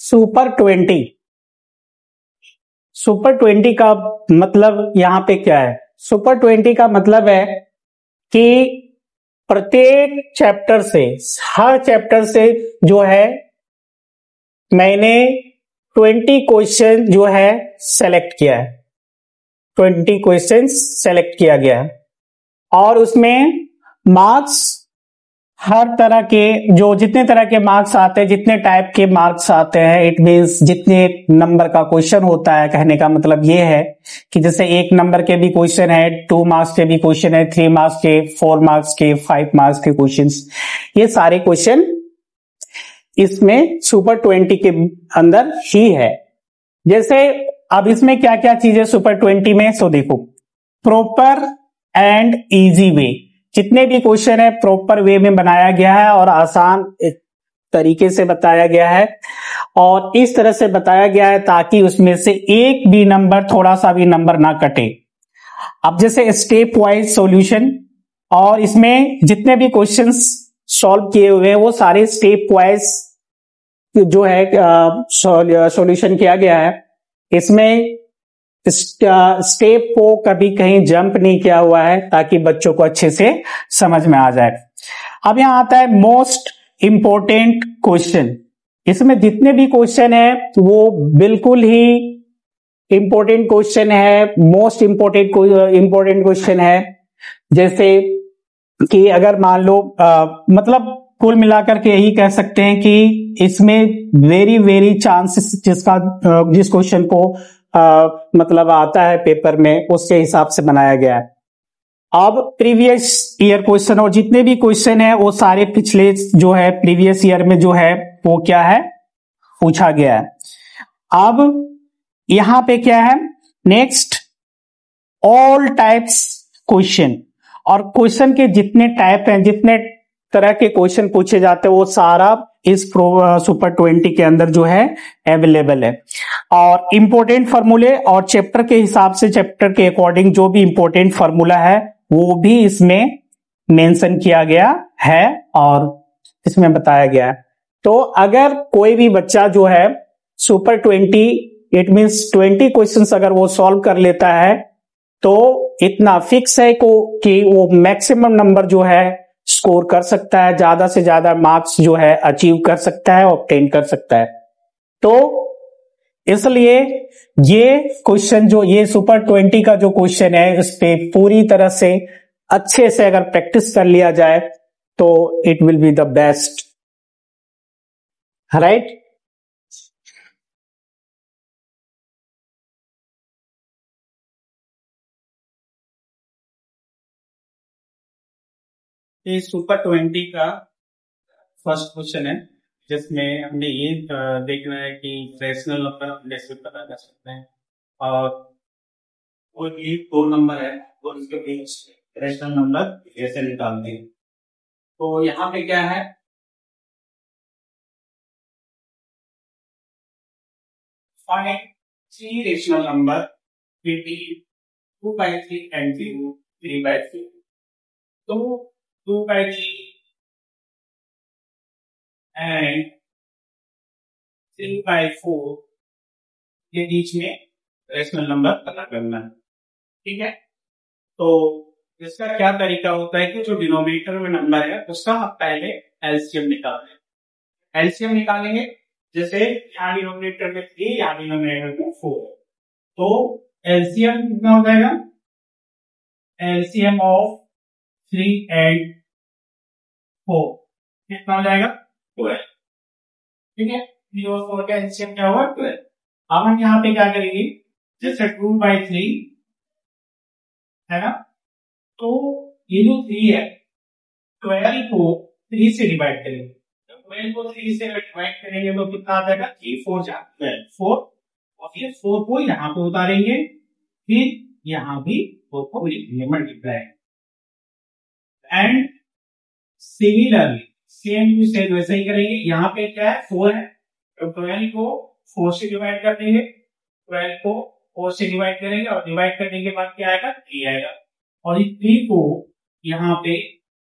Super 20। Super 20 का मतलब यहां पे क्या है? सुपर 20 का मतलब है कि प्रत्येक चैप्टर से, हर चैप्टर से जो है मैंने 20 क्वेश्चन जो है सेलेक्ट किया है, 20 क्वेश्चन सेलेक्ट किया गया है और उसमें मार्क्स हर तरह के, जो जितने तरह के मार्क्स आते हैं, जितने टाइप के मार्क्स आते हैं, इट मींस जितने नंबर का क्वेश्चन होता है, कहने का मतलब ये है कि जैसे 1 नंबर के भी क्वेश्चन है, 2 मार्क्स के भी क्वेश्चन है, 3 मार्क्स के, 4 मार्क्स के, 5 मार्क्स के क्वेश्चंस, ये सारे क्वेश्चन इसमें सुपर 20 के अंदर ही है। जैसे अब इसमें क्या क्या चीजें सुपर 20 में, सो देखो, प्रॉपर एंड इजी वे, जितने भी क्वेश्चन है प्रॉपर वे में बनाया गया है और आसान तरीके से बताया गया है और इस तरह से बताया गया है ताकि उसमें से एक भी नंबर, थोड़ा सा भी नंबर ना कटे। अब जैसे स्टेप वाइज सॉल्यूशन, और इसमें जितने भी क्वेश्चंस सॉल्व किए हुए हैं वो सारे स्टेप वाइज जो है सॉल्यूशन किया गया है। इसमें स्टेप को कभी कहीं जंप नहीं किया हुआ है ताकि बच्चों को अच्छे से समझ में आ जाए। अब यहां आता है मोस्ट इंपॉर्टेंट क्वेश्चन। इसमें जितने भी क्वेश्चन है वो बिल्कुल ही इंपॉर्टेंट क्वेश्चन है, मोस्ट इंपॉर्टेंट क्वेश्चन है। जैसे कि अगर मान लो मतलब कुल मिलाकर के यही कह सकते हैं कि इसमें वेरी वेरी चांसेस जिस क्वेश्चन को मतलब आता है पेपर में, उसके हिसाब से बनाया गया है। अब प्रीवियस ईयर क्वेश्चन और जितने भी क्वेश्चन है वो सारे पिछले जो है प्रीवियस ईयर में जो है वो क्या है, पूछा गया है। अब यहां पे क्या है, नेक्स्ट ऑल टाइप्स क्वेश्चन, और क्वेश्चन के जितने टाइप हैं, जितने तरह के क्वेश्चन पूछे जाते हैं वो सारा इस सुपर 20 के अंदर जो है अवेलेबल है। और इंपॉर्टेंट फार्मूले और चैप्टर के हिसाब से, चैप्टर के अकॉर्डिंग जो भी इंपॉर्टेंट फार्मूला है वो भी इसमें मेंशन किया गया है और इसमें बताया गया है। तो अगर कोई भी बच्चा जो है सुपर 20, इट मींस 20 क्वेश्चंस अगर वो सॉल्व कर लेता है तो इतना फिक्स है कि वो मैक्सिमम नंबर जो है स्कोर कर सकता है, ज्यादा से ज्यादा मार्क्स जो है अचीव कर सकता है, ऑब्टेन कर सकता है। तो इसलिए ये क्वेश्चन जो ये सुपर 20 का जो क्वेश्चन है, इस पे पूरी तरह से अच्छे से अगर प्रैक्टिस कर लिया जाए तो it will be the best, right. ये सुपर 20 का फर्स्ट क्वेश्चन है जिसमें हमने ये देखना है कि रैशनल नंबर हम कैसे पता कर सकते हैं और कोई भी 2 नंबर है और उसके बीच रैशनल नंबर कैसे निकालते हैं। तो यहाँ पे क्या है, find 3 rational number between 2/3 and 3/3। तो 2/3 and 3/4 के बीच में रैशनल नंबर पता करना है, ठीक है। तो इसका क्या तरीका होता है कि जो डिनोमिनेटर में नंबर है उसका हम पहले एलसीएम निकालते हैं। एलसीएम निकालेंगे, जैसे यहाँ डिनोमिनेटर में 3, यहाँ डिनोमिनेटर में 4, तो एलसीएम कितना हो जाएगा, एलसीएम ऑफ 3 and 4 कितना हो जाएगा, 12, ठीक है। 3 और 4 का एलसीएम क्या होगा, 12। अब हम यहाँ पे क्या करेंगे, जैसे 2/3 है ना, तो ये जो 3 है, 12 को 3 से डिवाइड करेंगे, तो 12 को 3 से डिवाइड करेंगे तो कितना आ जाएगा, 3 4 जा 4, और फिर 4 को यहाँ पे उतारेंगे, फिर यहाँ भी 4 को लिखेंगे multiply. And similarly same to same वैसे ही करेंगे, यहाँ पे क्या है 4 है, तो 12 को 4 से डिवाइड कर देंगे, 12 को 4 से डिवाइड करेंगे और डिवाइड करने के बाद क्या आएगा, 3 आएगा, और इस 3 को यहाँ पे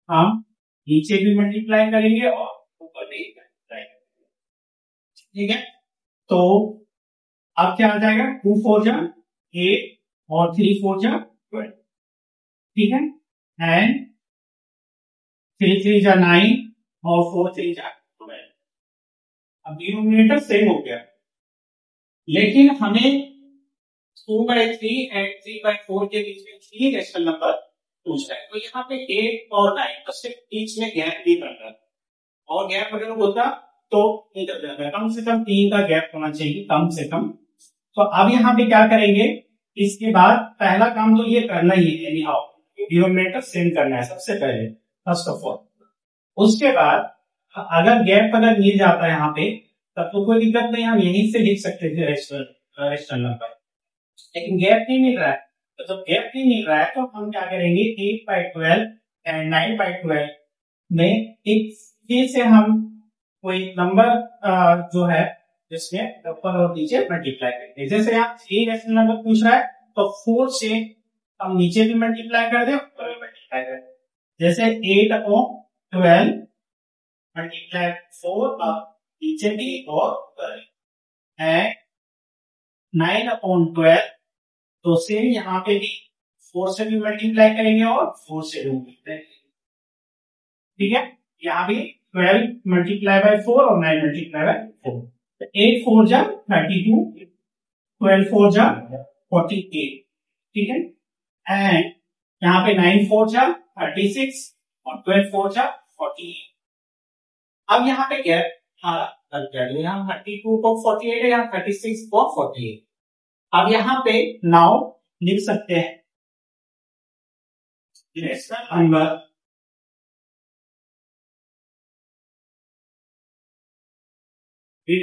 हम नीचे भी मल्टीप्लाई करेंगे और ऊपर भी मल्टीप्लाई करेंगे, ठीक है। तो अब क्या आ जाएगा, 2 4 जा 8 और 3 4 जा 12, ठीक है, एंड 3 3 जा 9 और 4 3 जा 12। अब डिनोमिनेटर सेम हो गया, लेकिन हमें 2/3 एंड 3/4 के बीच में 3 रेशनल नंबर पूछ रहा है। तो यहाँ पे 8 और 9 तो सिर्फ बीच में गैप नहीं बन रहा, और गैप अगर होता तो निकल जाता, कम से कम 3 का गैप होना चाहिए कम से कम। तो अब यहाँ पे क्या करेंगे, इसके बाद पहला काम तो ये करना ही है, डिनोमिनेटर सेम करना है सबसे पहले, फर्स्ट ऑफ ऑल। उसके बाद अगर गैप अगर मिल जाता है यहाँ पे, तब तो कोई दिक्कत नहीं, हम यहीं से लिख सकते थे रेशनल नंबर, लेकिन गैप नहीं मिल रहा है। तो जब गैप नहीं मिल रहा है तो हम क्या करेंगे, 8/12 एंड 9/12 में एक फिर से हम कोई नंबर जो है जिसमें ऊपर और नीचे मल्टीप्लाई करेंगे। जैसे यहाँ 3 रेशनल नंबर पूछ रहा है, तो 4 से हम नीचे भी मल्टीप्लाई कर दें, ऊपर भी मल्टीप्लाई कर दें। जैसे 8/12 मल्टीप्लाई 4, नीचे भी और ऊपर, एंड 9/12 तो सेम यहाँ पे भी 4 से भी मल्टीप्लाई करेंगे और 4 से भी मल्टीप्लाई करेंगे, ठीक है। यहाँ भी 12 मल्टीप्लाई बाय 4 और 9 मल्टीप्लाई बाय 4, 8 4 जा 32, 12 4 जा 48, ठीक है, एंड यहाँ पे 9 4 जा 36 और 12 4 जा 48। अब यहाँ पे गैप यहाँ 32 को 48 है, यहाँ 36 को 48। अब यहाँ पे नाउ लिख सकते हैं number with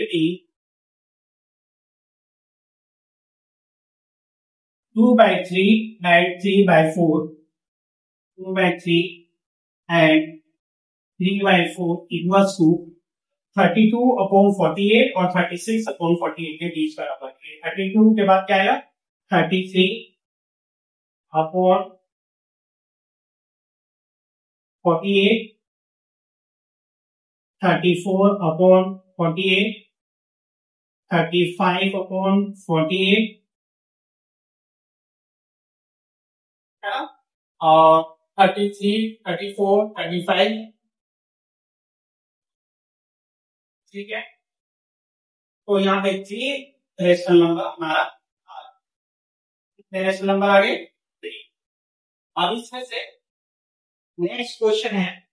2/3 and 3/4, 2/3 and 3/4 equals to 32/48 और 36/48 के बीच का नंबर। 32 के बाद क्या आएगा, 33/48, 34/48, 35/48 और 33, 34, 35, ठीक है। तो यहाँ पे 3 रेशनल नंबर हमारा, कितने रेशनल नंबर आ गए, 3। अब इसमें से नेक्स्ट क्वेश्चन है,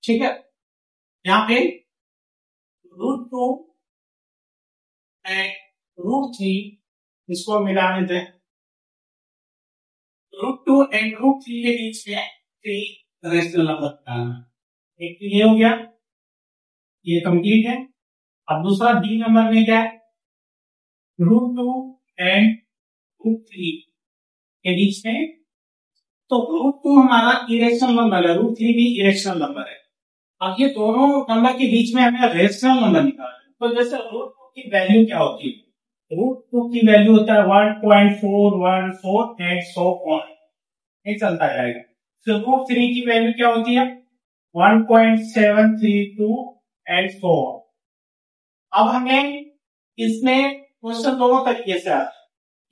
ठीक है, यहाँ पे √2 एंड √3 इसको मिला देते हैं। √2 एंड √3 के बीच में 3 रेशनल नंबर निकालना। एक तो ये हो गया, ये कंप्लीट है। अब दूसरा डी नंबर में क्या है, √2 एंड √3 के बीच में, तो √2 हमारा इरेशनल नंबर है, √3 भी इरेशनल नंबर है। अब ये दोनों नंबर के बीच में हमें रेशनल नंबर निकालना है। तो जैसे √2 की वैल्यू क्या होती है, √2 की वैल्यू होता है 1.414 एंड सो ऑन, ये चलता जाएगा। तो √3 की वैल्यू क्या होती है, 1.732 एंड सो ऑन। अब हमें इसमें क्वेश्चन दोनों तरीके से आता है,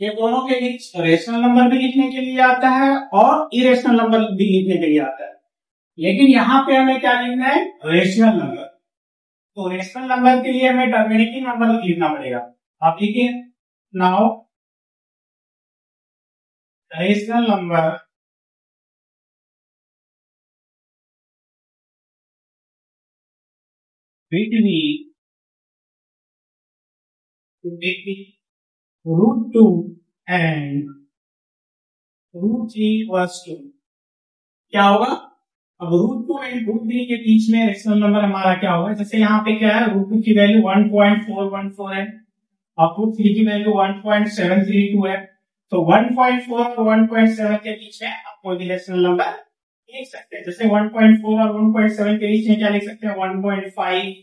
ये दोनों के बीच रेशनल नंबर भी लिखने के लिए आता है और इरेशनल नंबर भी लिखने के लिए आता है, लेकिन यहां पे हमें क्या लिखना है, रेशनल नंबर। तो रेशनल नंबर के लिए हमें टर्मिनेटिंग नंबर लिखना पड़ेगा। आप लिखिए, now rational number between √2 and √3 was 2, क्या होगा, अब √2 एंड √3 के बीच में रेशनल नंबर हमारा क्या होगा, जैसे यहाँ पे क्या है, √2 की वैल्यू 1.414 है और √3 की वैल्यू 1.732 है। तो 1.4 और 1.7 के बीच में आप कोई भी रेशनल नंबर लिख सकते हैं। जैसे 1.4 और 1.7 के बीच में क्या लिख सकते हैं, 1.5,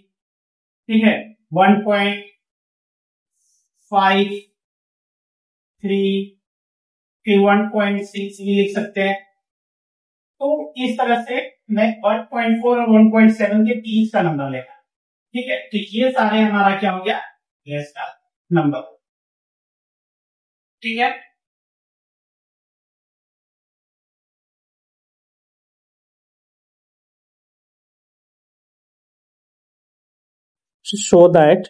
ठीक है, 1.53, फिर 1.6 भी लिख सकते हैं। तो इस तरह से मैं 1.4 और 1.7 के बीच का नंबर लेगा। ठीक है, तो ये सारे हमारा क्या हो गया, गैस का नंबर। ठीक है, show that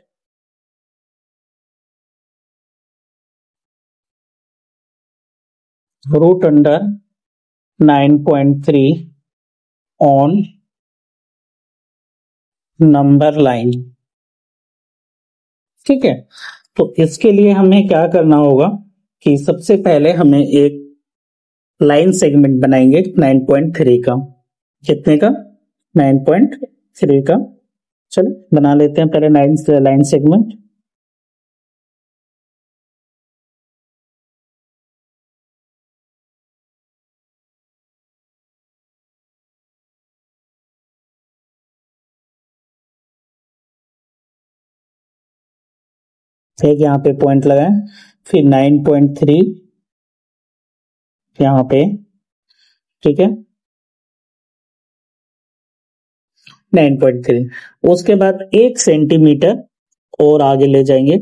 root under 9.3 on number line. ठीक है, तो इसके लिए हमें क्या करना होगा कि सबसे पहले हमें एक लाइन सेगमेंट बनाएंगे 9.3 का। कितने का, 9.3 का। चलो बना लेते हैं पहले लाइन सेगमेंट। एक यहाँ पे पॉइंट लगाएं, फिर 9.3 यहाँ पे। ठीक है, 9.3, उसके बाद 1 सेंटीमीटर और आगे ले जाएंगे।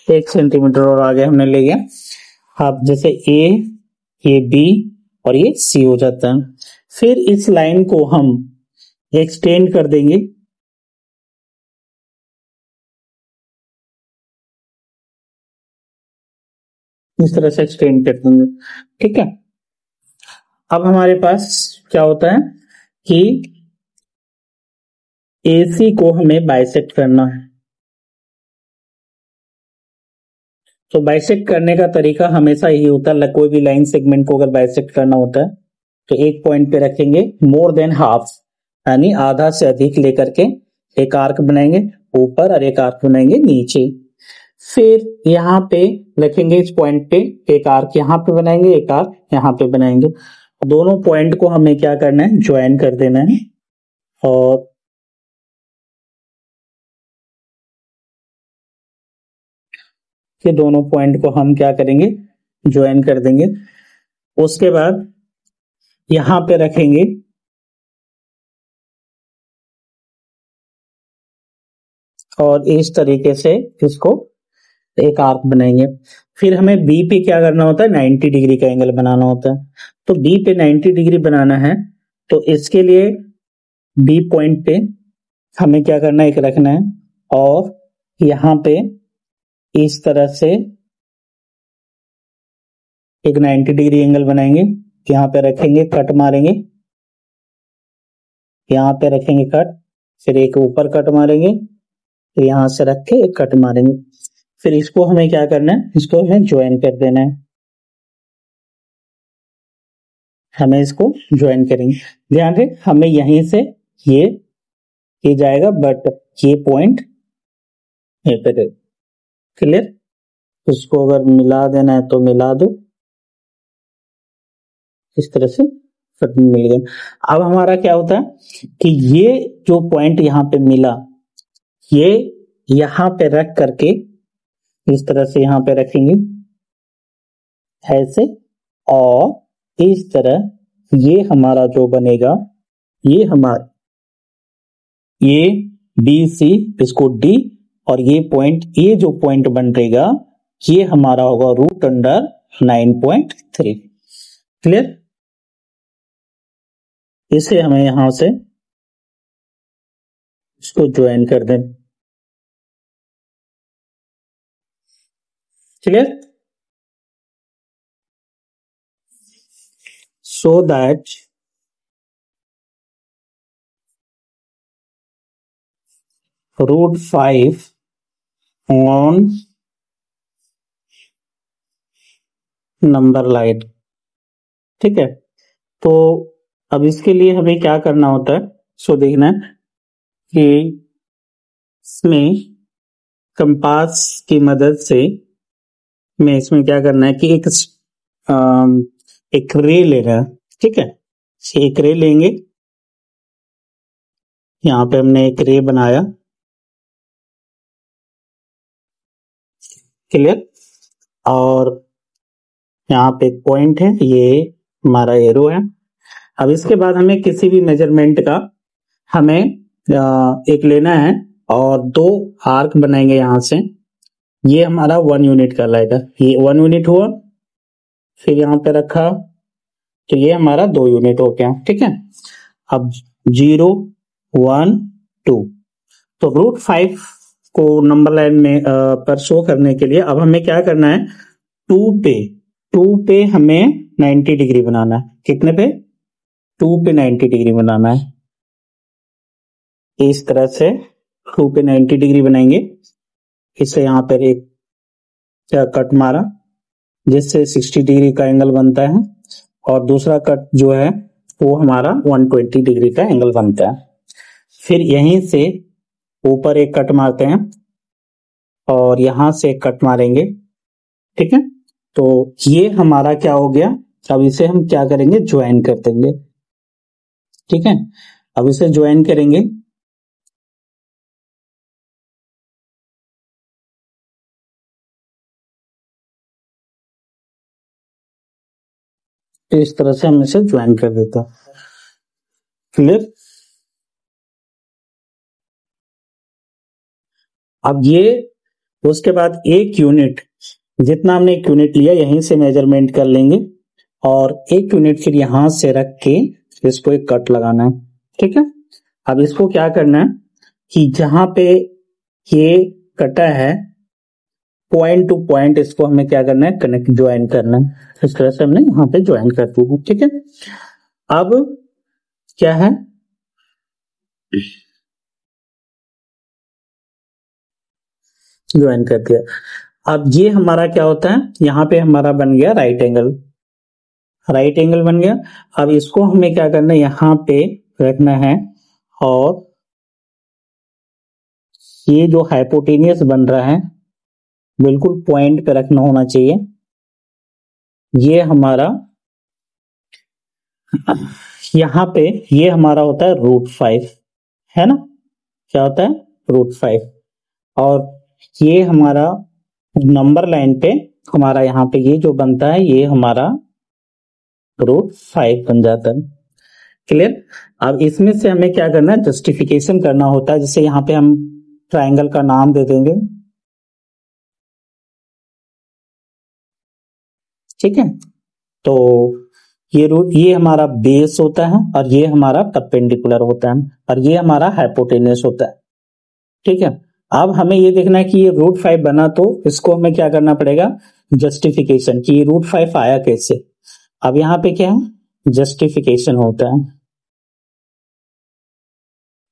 एक सेंटीमीटर और आगे हमने ले गया। अब जैसे ए, ये बी और ये सी हो जाता है। फिर इस लाइन को हम एक्सटेंड कर देंगे। इस तरह से एक्सटेंड कर देंगे। ठीक है, अब हमारे पास क्या होता है कि AC को हमें बाइसेक्ट करना है। तो बाइसेक्ट करने का तरीका हमेशा यही होता है, कोई भी लाइन सेगमेंट को अगर बाइसेक्ट करना होता है तो एक पॉइंट पे रखेंगे, मोर देन हाफ यानी आधा से अधिक लेकर के एक आर्क बनाएंगे ऊपर और एक आर्क बनाएंगे नीचे। फिर यहाँ पे रखेंगे इस पॉइंट पे एक आर्क यहाँ पे बनाएंगे, एक आर्क यहाँ पे बनाएंगे। दोनों पॉइंट को हमें क्या करना है, ज्वाइन कर देना है। और ये दोनों पॉइंट को हम क्या करेंगे, ज्वाइन कर देंगे। उसके बाद यहां पे रखेंगे और इस तरीके से इसको एक आर्क बनाएंगे। फिर हमें बी पे क्या करना होता है, 90 डिग्री का एंगल बनाना होता है। तो बी पे 90 डिग्री बनाना है, तो इसके लिए बी पॉइंट पे हमें क्या करना है, एक रखना है और यहाँ पे इस तरह से एक 90 डिग्री एंगल बनाएंगे। यहाँ पे रखेंगे, कट मारेंगे, यहाँ पे रखेंगे कट, फिर एक ऊपर कट मारेंगे, फिर यहां से रख के एक कट मारेंगे। फिर इसको हमें क्या करना है, इसको हमें ज्वाइन कर देना है। हमें इसको ज्वाइन करेंगे। ध्यान दें, हमें यहीं से ये जाएगा, बट ये पॉइंट ये पे। क्लियर, उसको अगर मिला देना है तो मिला दो, इस तरह से फिर मिल गया। अब हमारा क्या होता है कि ये जो पॉइंट यहाँ पे मिला, ये यहाँ पे रख करके इस तरह से यहाँ पे रखेंगे ऐसे, और इस तरह ये हमारा जो बनेगा, ये हमारा ये बी सी, इसको डी, और ये पॉइंट, ये जो पॉइंट बनेगा ये हमारा होगा रूट अंडर 9.3। क्लियर, इसे हमें यहां से इसको ज्वाइन कर दें। Clear, so that root 5 on number line. ठीक है, तो अब इसके लिए हमें क्या करना होता है, सो देखना है कि इसमें कंपास की मदद से में इसमें क्या करना है कि एक रे लेना है, ठीक है। एक रे लेंगे, यहाँ पे हमने एक रे बनाया, क्लियर। और यहाँ पे एक पॉइंट है, ये हमारा एरो है। अब इसके बाद हमें किसी भी मेजरमेंट का हमें एक लेना है और दो आर्क बनाएंगे यहाँ से। ये हमारा 1 यूनिट कहलाएगा, ये 1 यूनिट हुआ, फिर यहाँ पे रखा तो ये हमारा 2 यूनिट हो गया, ठीक है। अब 0 1 2, तो √5 को नंबर लाइन में पर शो करने के लिए अब हमें क्या करना है, 2 पे हमें 90 डिग्री बनाना है। कितने पे? 2 पे 90 डिग्री बनाना है। इस तरह से 2 पे 90 डिग्री बनाएंगे। इसे यहाँ पर एक कट मारा जिससे 60 डिग्री का एंगल बनता है, और दूसरा कट जो है वो हमारा 120 डिग्री का एंगल बनता है। फिर यहीं से ऊपर एक कट मारते हैं और यहां से एक कट मारेंगे, ठीक है। तो ये हमारा क्या हो गया, अब इसे हम क्या करेंगे, ज्वाइन कर देंगे, ठीक है। अब इसे ज्वाइन करेंगे, तो इस तरह से हम इसे ज्वाइन कर देता, क्लियर। अब ये उसके बाद 1 यूनिट, जितना हमने 1 यूनिट लिया यहीं से मेजरमेंट कर लेंगे, और 1 यूनिट फिर यहां से रख के इसको एक कट लगाना है, ठीक है। अब इसको क्या करना है कि जहां पे ये कटा है पॉइंट टू पॉइंट, इसको हमें क्या करना है, कनेक्ट ज्वाइन करना है। इस तरह से हमने यहाँ पे ज्वाइन कर दिया, ठीक है। अब क्या है, ज्वाइन कर दिया। अब ये हमारा क्या होता है, यहाँ पे हमारा बन गया राइट एंगल, राइट एंगल बन गया। अब इसको हमें क्या करना है, यहाँ पे रखना है, और ये जो हाइपोटेनियस बन रहा है बिल्कुल पॉइंट पे रखना होना चाहिए। ये हमारा यहाँ पे ये हमारा होता है √5, है ना, क्या होता है, √5। और ये हमारा नंबर लाइन पे हमारा यहाँ पे ये जो बनता है ये हमारा √5 बन जाता है, क्लियर। अब इसमें से हमें क्या करना है, जस्टिफिकेशन करना होता है, जैसे यहाँ पे हम ट्राइंगल का नाम दे देंगे, ठीक है। तो ये हमारा बेस होता है, और ये हमारा परपेंडिकुलर होता है, और ये हमारा हाइपोटेनियस होता है, ठीक है। अब हमें ये देखना है कि ये √5 बना, तो इसको हमें क्या करना पड़ेगा, जस्टिफिकेशन, कि ये √5 आया कैसे। अब यहाँ पे क्या है, जस्टिफिकेशन होता है,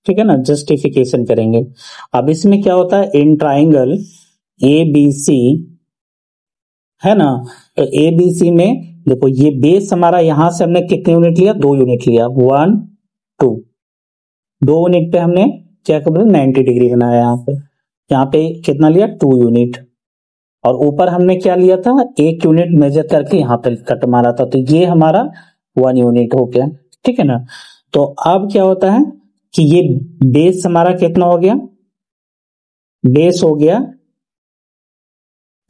ठीक है ना, जस्टिफिकेशन करेंगे। अब इसमें क्या होता है, इन ट्राइंगल ABC, है ना, तो ABC में देखो ये बेस हमारा, यहां से हमने कितने यूनिट लिया, 2 यूनिट लिया, 1 2, 2 यूनिट पे हमने क्या कर 90 डिग्री बनाया। यहाँ पे कितना लिया, 2 यूनिट, और ऊपर हमने क्या लिया था, 1 यूनिट मेजर करके यहाँ पे कट मारा था, तो ये हमारा 1 यूनिट हो गया, ठीक है ना। तो अब क्या होता है कि ये बेस हमारा कितना हो गया, बेस हो गया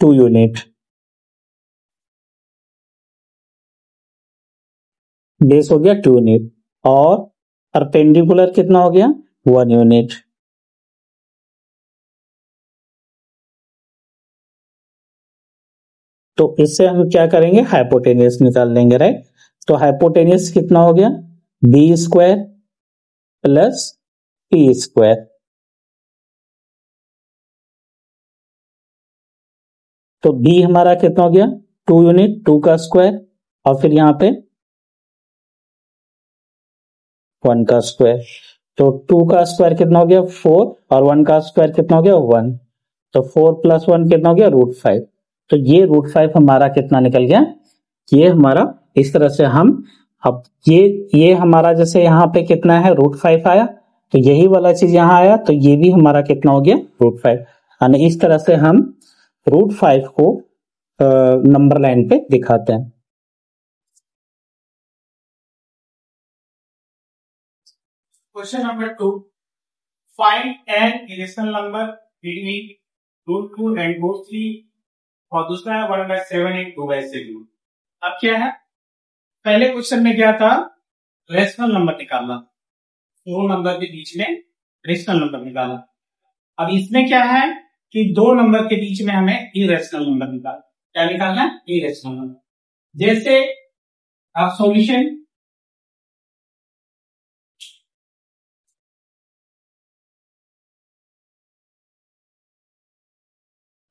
2 यूनिट, बेस हो गया 2 यूनिट, और परपेंडिकुलर कितना हो गया, 1 यूनिट। तो इससे हम क्या करेंगे, हाइपोटेनियस निकाल लेंगे, राइट। तो हाइपोटेनियस कितना हो गया, B² प्लस P²। तो B हमारा कितना हो गया, 2 यूनिट, 2 का स्क्वायर, और फिर यहाँ पे 1 का स्क्वायर। तो 2 का स्क्वायर कितना हो गया, 4, और 1 का स्क्वायर कितना हो गया, 1। तो 4 + 1 कितना हो गया, √5। तो ये √5 हमारा कितना निकल गया, ये हमारा इस तरह से हम, अब ये हमारा जैसे यहाँ पे कितना है, √5 आया, तो यही वाला चीज यहाँ आया, तो ये भी हमारा कितना हो गया, √5। यानी इस तरह से हम √5 को नंबर लाइन पे दिखाते हैं। Question number 2, find N irrational number between √2 and √3 और दूसरा है 1/7 एंड 2/7। अब क्या है, पहले क्वेश्चन में क्या था, रेशनल नंबर निकालना, दो नंबर के बीच में रेशनल नंबर निकालना। अब इसमें क्या है कि दो नंबर के बीच में हमें इरेशनल नंबर निकालना। क्या निकालना है? Irrational number. जैसे आप सॉल्यूशन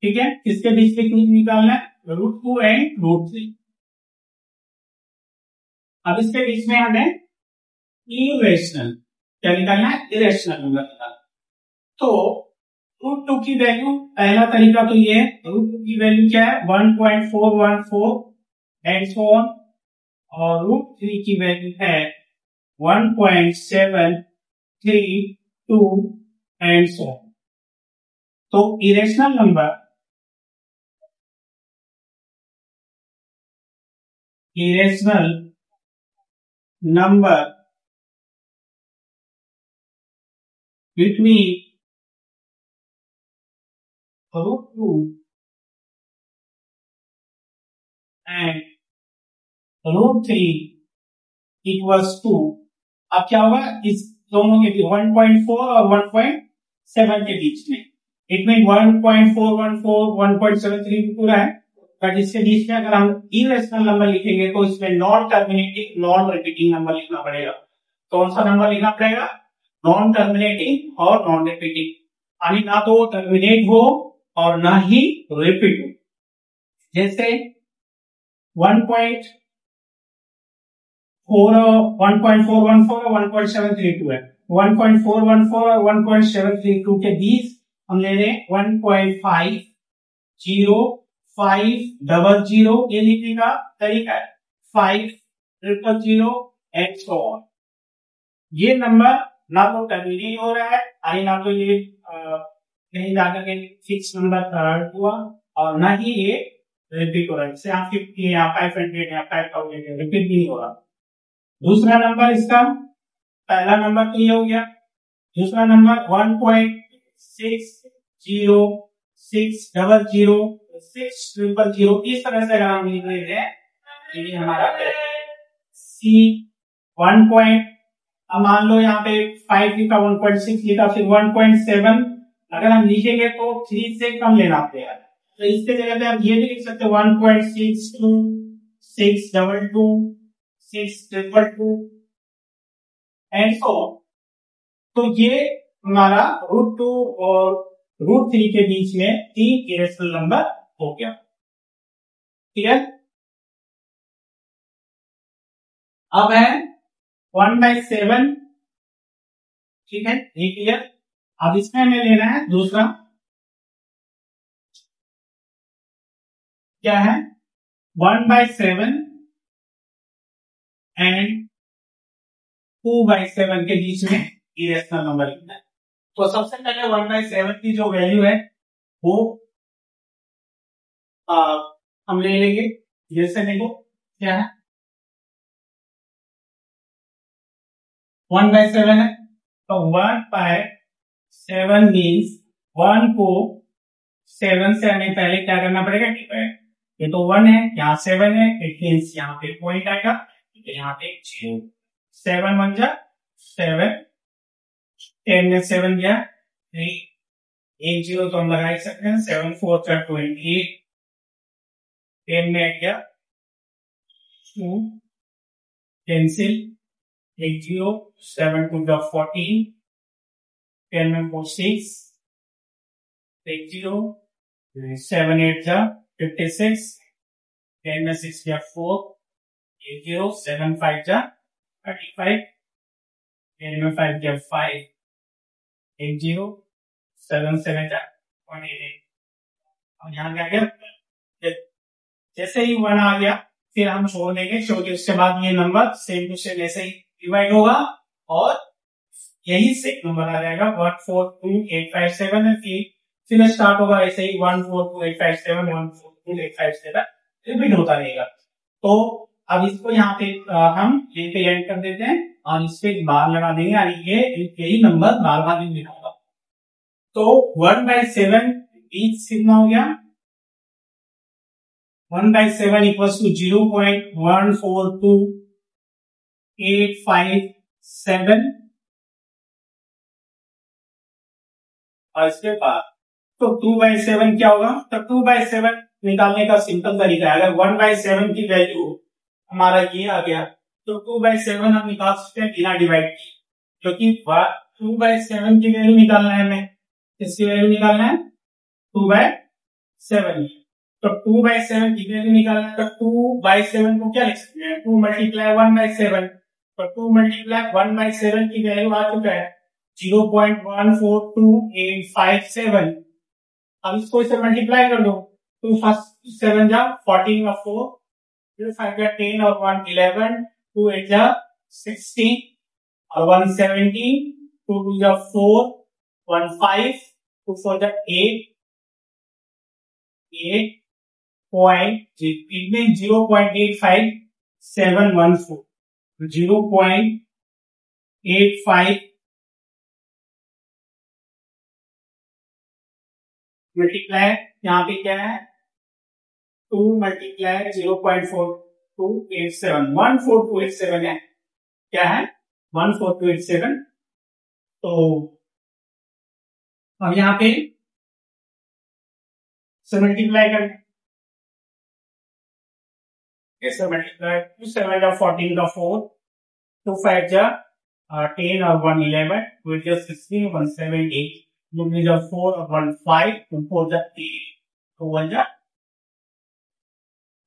ठीक है, किसके बीच में निकालना है? √2 एंड √3। अब इसके बीच में हमें इरेशनल क्या निकालना है? इरेशनल नंबर निकालना। तो √2 की वैल्यू, पहला तरीका तो ये है, √2 की वैल्यू क्या है? 1.414 एंड सो ऑन, और √3 की वैल्यू है 1.732 एंड सो ऑन। तो irrational number between √2 and √3 equals to, अब क्या होगा, इस दोनों के 1.4 और 1.7 के बीच में, इट मीन 1.414 1.73 पूरा है, बट इसके बीच में अगर हम इरेशनल नंबर लिखेंगे तो इसमें non terminating non repeating number लिखना पड़ेगा। कौन सा नंबर लिखना पड़ेगा? नॉन टर्मिनेटिंग और नॉन रिपीटिंग, यानी ना तो टर्मिनेट हो और ना ही रिपीट हो। जैसे 1.4 1.414 और 1.732 है, 1.414 और 1.732 के बीच हम ले रहे 1.50500, ये लिखने का तरीका है 5000 एंड सो ऑन। ये नंबर ना तो टर्मिनेट हो रहा है, आई ना तो ये कहीं जाकर के फिक्स नंबर हुआ, और ना ही ये रिपीट हो रहा है, जैसे आप 50 या 500 या 5000 रिपीट नहीं हो रहा। दूसरा नंबर इसका, पहला नंबर तो ये हो गया, दूसरा नंबर 1.60600 इस तरह से अगर हम लिख रहे हैं, ये हमारा C 1. अब मान लो यहाँ पे 5 लिखा, 1.6 लिखा, फिर 1.7 अगर हम लिखेंगे तो 3 से कम लेना पड़ेगा, तो इसके जगह पे हम ये भी लिख सकते हैं 1.62 622 622 एंड सो ऑन। तो ये हमारा √2 और √3 के बीच में 3 इरेशनल नंबर हो गया। क्लियर? अब है 1/7, ठीक है, ये क्लियर। अब इसमें हमें लेना है दूसरा, क्या है? 1/7 एंड 2/7 के बीच में इरेशनल नंबर लिखना है। तो सबसे पहले 1/7 की जो वैल्यू है वो हम ले लेंगे, जैसे देखो क्या है, 1/7 है, तो 1/7 मीन्स 1 को 7 से हमें पहले क्या करना पड़ेगा? ये तो 1 है, यहाँ 7 है, इट मीन्स यहाँ पे पॉइंट आएगा, यहाँ पे 0, 7 1 जा 7, 10 में 7 गया 3, 1 0 तो हम लगा ही सकते हैं, 7 4 28, 10 में गया 2 कैंसिल, 1 0, 7 2 जा 14, 10 में 4 6, 1 0, 7 8 जा 56, 10 में 6 गया 4, 1 0, 7 5 जा 35, 10 में 5 गया 5, 1 0, 7 7 जा 28। और यहाँ क्या गया, जैसे ही 1 आ गया फिर हम छोड़ देंगे, क्योंकि उसके बाद ये नंबर सेम टू सेम ऐसे ही डिवाइड होगा और यही सेम नंबर आ जाएगा 142 857 है, फिर स्टार्ट होगा ऐसे ही 142 857 142 4.85 रिपीट होता रहेगा। तो अब इसको यहाँ पे हम यहीं पे एंड कर देते हैं और इस पे बार लगा देंगे, यानी ये यही नंबर बार बार नहीं लिखा होगा। तो 1/7 बीच सिग्मा हो गया, 1/7 इक्वल्स टू 0.142857 और इसके बाद तो 2/7 क्या होगा? तो 2/7 निकालने का सिंपल तरीका है, अगर 1/7 की वैल्यू हमारा ये आ गया तो 2/7 हम निकाल सकते हैं बिना डिवाइड किए, क्योंकि 2/7 की वैल्यू निकालना है हमें, इसकी वैल्यू निकालना है 2/7। तो 2/7 की वैल्यू निकालना है, तो 2/7 को क्या लिख सकते हैं? 2 मल्टीप्लाई 1/7, तो 2 मल्टीप्लाई 1/7 की वैल्यू आ चुका है 0.142857। अब इसको इसे मल्टीप्लाई कर दो, 2 फर्स्ट 7 जा 14 और 4, 5 जा 10 और 1 11, 2 8 जा 16 और 1 17, 2 2 जा 4, 1 5, 2 4 जा 8 0.85714, 0.85 मल्टीप्लाई यहाँ पे क्या है 2 मल्टीप्लाई 0.4287 14287 है, क्या है 14287। तो अब यहाँ पे से मल्टीप्लाई करें, कैसे मल्टीप्लाई? 2 7 जा 14 का 4, 2 5 जा 10 और 1 11, 2 जा 16, 1 7 8, 2 जा 4 और 1 5, 2 4 जा 8, 2 1 जा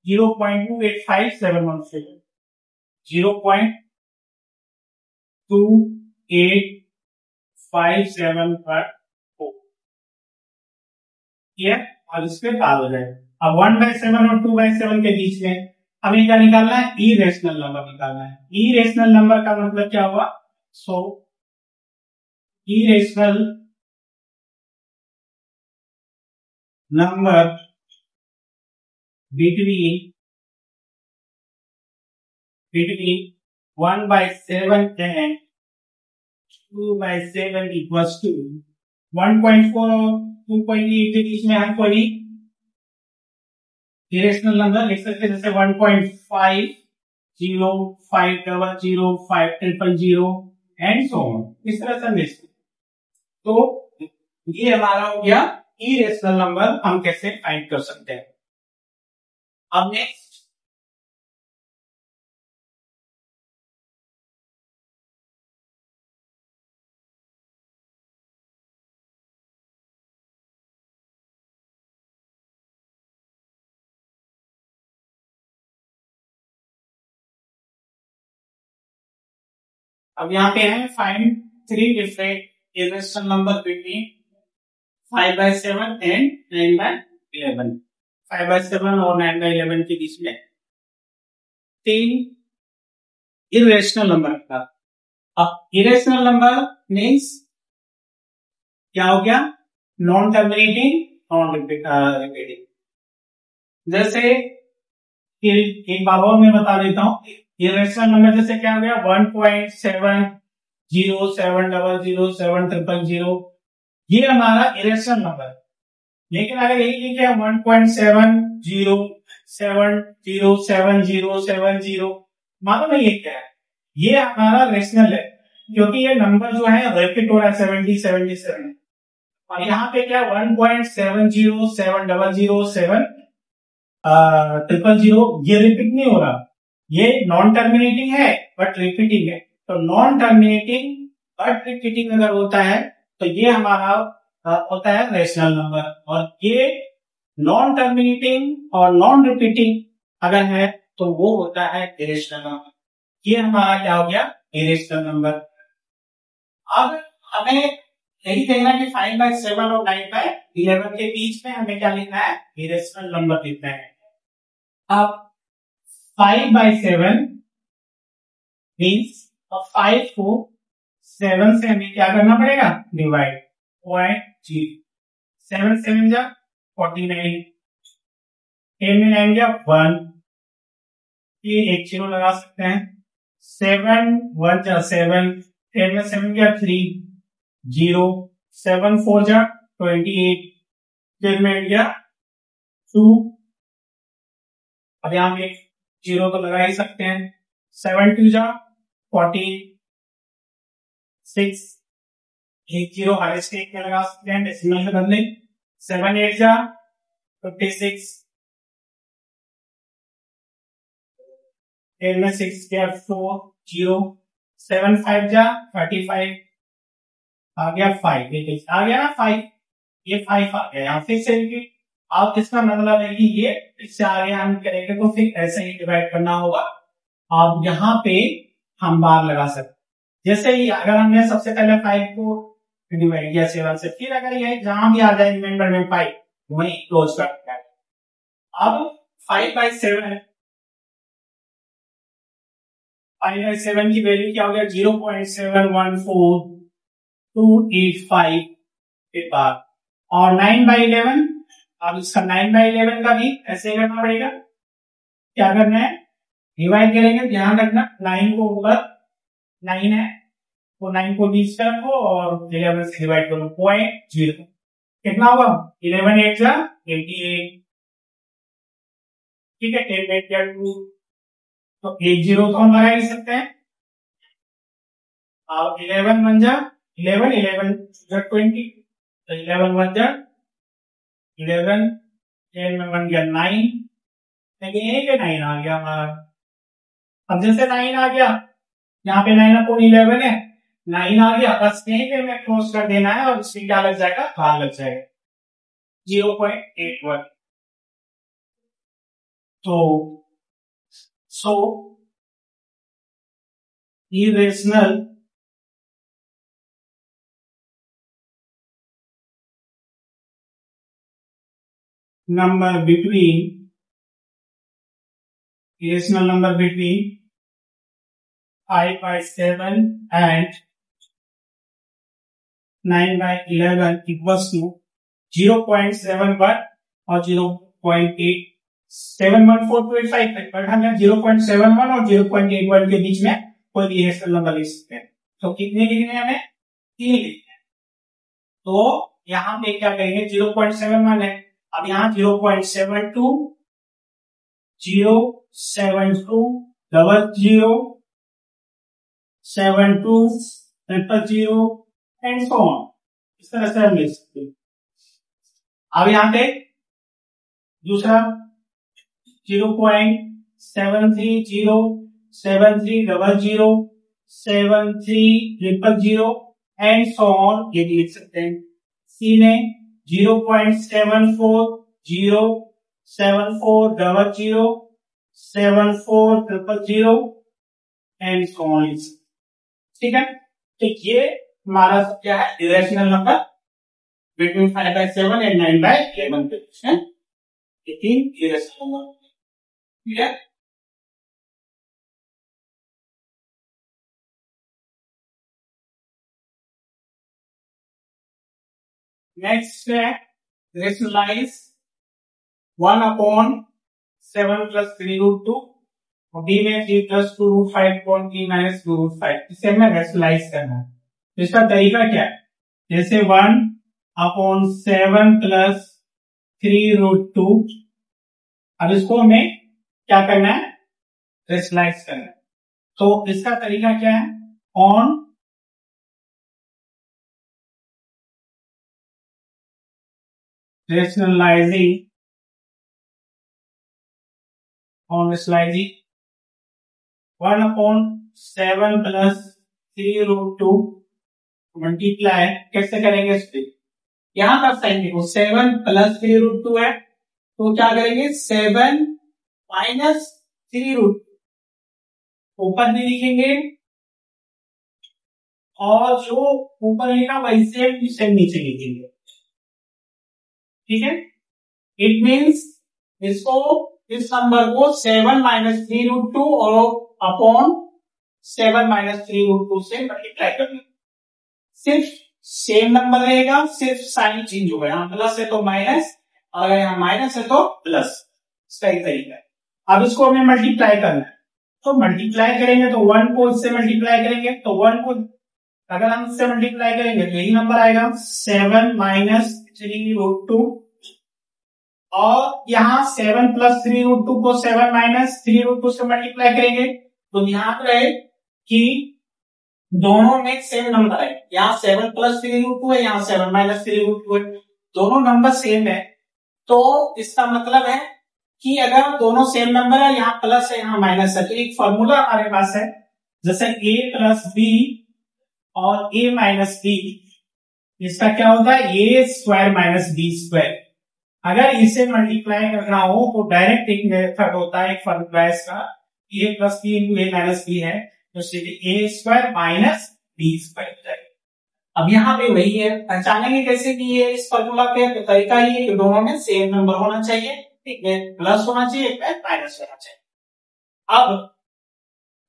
0.285717, 0.285714, ये और इसके बाद हो जाए। अब 1/7 और 2/7 के बीच में हमें क्या निकालना है? इरेशनल नंबर निकालना है। इरेशनल नंबर का मतलब क्या हुआ? सो irrational number between 1/7 and 2/7 equals to 1.4 और 2.8 के बीच में हम कोई इरेशनल नंबर लिख सकते हैं, जैसे 1.50505000 एंड सो ऑन, इस तरह से लिख सकते। तो ये हमारा हो गया इरेशनल नंबर, हम कैसे फाइंड कर सकते हैं। अब नेक्स्ट अब यहाँ पे है find 3 different irrational number between 5/7 and 9/11। 5/7 और 9/11 के बीच में 3 इरेशनल नंबर का। अब इरेशनल नंबर मीन्स क्या हो गया? Non terminating, non repeating. जैसे एक बार और मैं बता देता हूं, इरेशनल नंबर जैसे क्या हो गया 1.7007007000, ये हमारा इरेशनल नंबर। लेकिन अगर यही लिखे 1.7007070070, मालूम है ये क्या है? ये हमारा रेशनल है, क्योंकि ये नंबर जो है रिपीट हो रहा है 70 77, और यहाँ पे क्या 1.70700700 ये रिपीट नहीं हो रहा, ये नॉन टर्मिनेटिंग है बट रिपीटिंग है। तो नॉन टर्मिनेटिंग बट रिपीटिंग अगर होता है तो ये हमारा होता है रेशनल नंबर, और ये नॉन टर्मिनेटिंग और नॉन रिपीटिंग अगर है तो वो होता है इरेशनल नंबर। ये हमारा क्या हो गया? Irrational number. अब हमें यही देखना कि 5/7 और 9/11 के बीच में हमें क्या लिखना है? इरेशनल नंबर लिखना है। अब 5/7 मीन्स 5 को 7 से हमें क्या करना पड़ेगा? डिवाइड। 0.0 7 7 जा 49, 10 में 9 गया 1, ये एक 0 लगा सकते हैं। 7 1 जा 7, 10 में 7 गया 3 0, 7 4 जा 28, 10 में गया 2, अब यहाँ पे 0 तो लगा ही सकते हैं। 7 2 जा 40, 6 एक 0 हर स्टेक में लगा सकते हैं, डेसिमल में बदले। 7 8 जा 56, 10 में 6 गया 4 0, 7 5 जा 35, आ गया 5, देखिए आ गया ना 5, ये 5 आ गया यहाँ फिर से। आप इसका मतलब है कि ये इससे आगे हम करेंगे तो फिर ऐसे ही डिवाइड करना होगा। आप यहाँ पे हम बार लगा सकते, जैसे ही अगर हमने सबसे पहले 5 को डिवाइड किया 7 से, फिर अगर ये जहां भी आ जाए रिमाइंडर में 5 वही क्लोज कर दिया। अब 5/7 है, 5/7 की वैल्यू क्या हो गया 0.714285 के बाद, और 9/11, अब इसका 9/11 का भी ऐसे करना पड़ेगा। क्या करना है, डिवाइड करेंगे, ध्यान रखना 9 को ऊपर 9 है तो 9 को नीचे रखो और 11 से डिवाइड करो 0.0, कितना होगा 11 8 जा 88, ठीक है 10 8 जा 2, तो 80 तो हम लगा ही सकते हैं। अब 11 1 जा 11, 11 जा 20, तो 11 1 जा 11, 10 में 1 गया 9, लेकिन ये 9 आ गया हमारा। अब जैसे 9 आ गया, यहाँ पे 9 अपॉन 11 है, 9 आ गया, बस यहीं पे हमें क्लोज कर देना है और इसमें क्या लग जाएगा, भाग लग जाएगा 0.81। तो सो irrational number between 5/7 and 9/11 equals to 0.71 और 0.8714285, बट हम 0.71 और 0.81 के बीच में कोई भी रेशनल नंबर ले सकते हैं। तो कितने लिखने हैं हमें, 3 लिखने हैं। तो यहाँ पे क्या करेंगे 0.71 है, अब यहाँ 0.72 072 00 72 000 एंड सो ऑन, इस तरह से हम लिख सकते हैं। अब यहाँ पे दूसरा 0.730 7300 7300 एंड सो ऑन, ये भी लिख सकते हैं। सी में 0.74 07400 7400 एंड सो ऑन, ठीक है। तो ये हमारा क्या है, इरेशनल नंबर बिटवीन 5/7 एंड 9/11 के बीच में, ये 3 इरेशनल नंबर, ठीक है। नेक्स्ट है रेशनलाइज 1/7 + 3√2 और b में 3 + 2√5 इसे हमें रेशनलाइज करना है। तो इसका तरीका क्या है, जैसे 1/7 + 3√2, अब इसको हमें क्या करना है, रेशनलाइज करना है। तो इसका तरीका क्या है, ऑन rationalizing 1/7 + 3√2 मल्टीप्लाई कैसे करेंगे, यहां का साइन देखो 7 + 3√2 है, तो क्या करेंगे 7 - 3√2 ऊपर भी लिखेंगे और जो ऊपर लिखा वही सेम नीचे लिखेंगे, ठीक है। इट मीन्स इसको, इस नंबर को 7 - 3√2 और अपॉन 7 - 3√2 से मल्टीप्लाई करना, सिर्फ सेम नंबर रहेगा, सिर्फ साइन चेंज होगा, यहाँ प्लस है तो माइनस, अगर यहाँ माइनस है तो प्लस। इसका एक तरीका है। अब इसको हमें मल्टीप्लाई करना है, तो मल्टीप्लाई करेंगे तो 1 को इससे मल्टीप्लाई करेंगे तो 1 को अगर हम इससे मल्टीप्लाई करेंगे तो यही नंबर आएगा 7 माइनस 3√2, और यहाँ 7 प्लस 3√2 को 7 माइनस 3√2 से मल्टीप्लाई करेंगे तो ध्यान रहे कि दोनों में सेम नंबर है, यहाँ 7 प्लस 3√2 है, यहाँ 7 माइनस 3√2 है, दोनों नंबर सेम है। तो इसका मतलब है कि अगर दोनों सेम नंबर है, यहाँ प्लस है यहाँ माइनस है, तो एक फॉर्मूला हमारे पास है, जैसे a प्लस बी और a माइनस बी, इसका क्या होता है a square minus B square. अगर इसे मल्टीप्लाई करना हो तो डायरेक्ट एक मेथड होता है, एक फॉर्मूला है इसका, a plus B into a minus B है, तो सीधे a square minus B square हो जाएगा। अब यहाँ पे वही है, पहचानेंगे कैसे कि ये इस फॉर्मूला पे तरीका ही है कि दोनों में सेम नंबर होना चाहिए, ठीक है, प्लस होना चाहिए, माइनस होना चाहिए। अब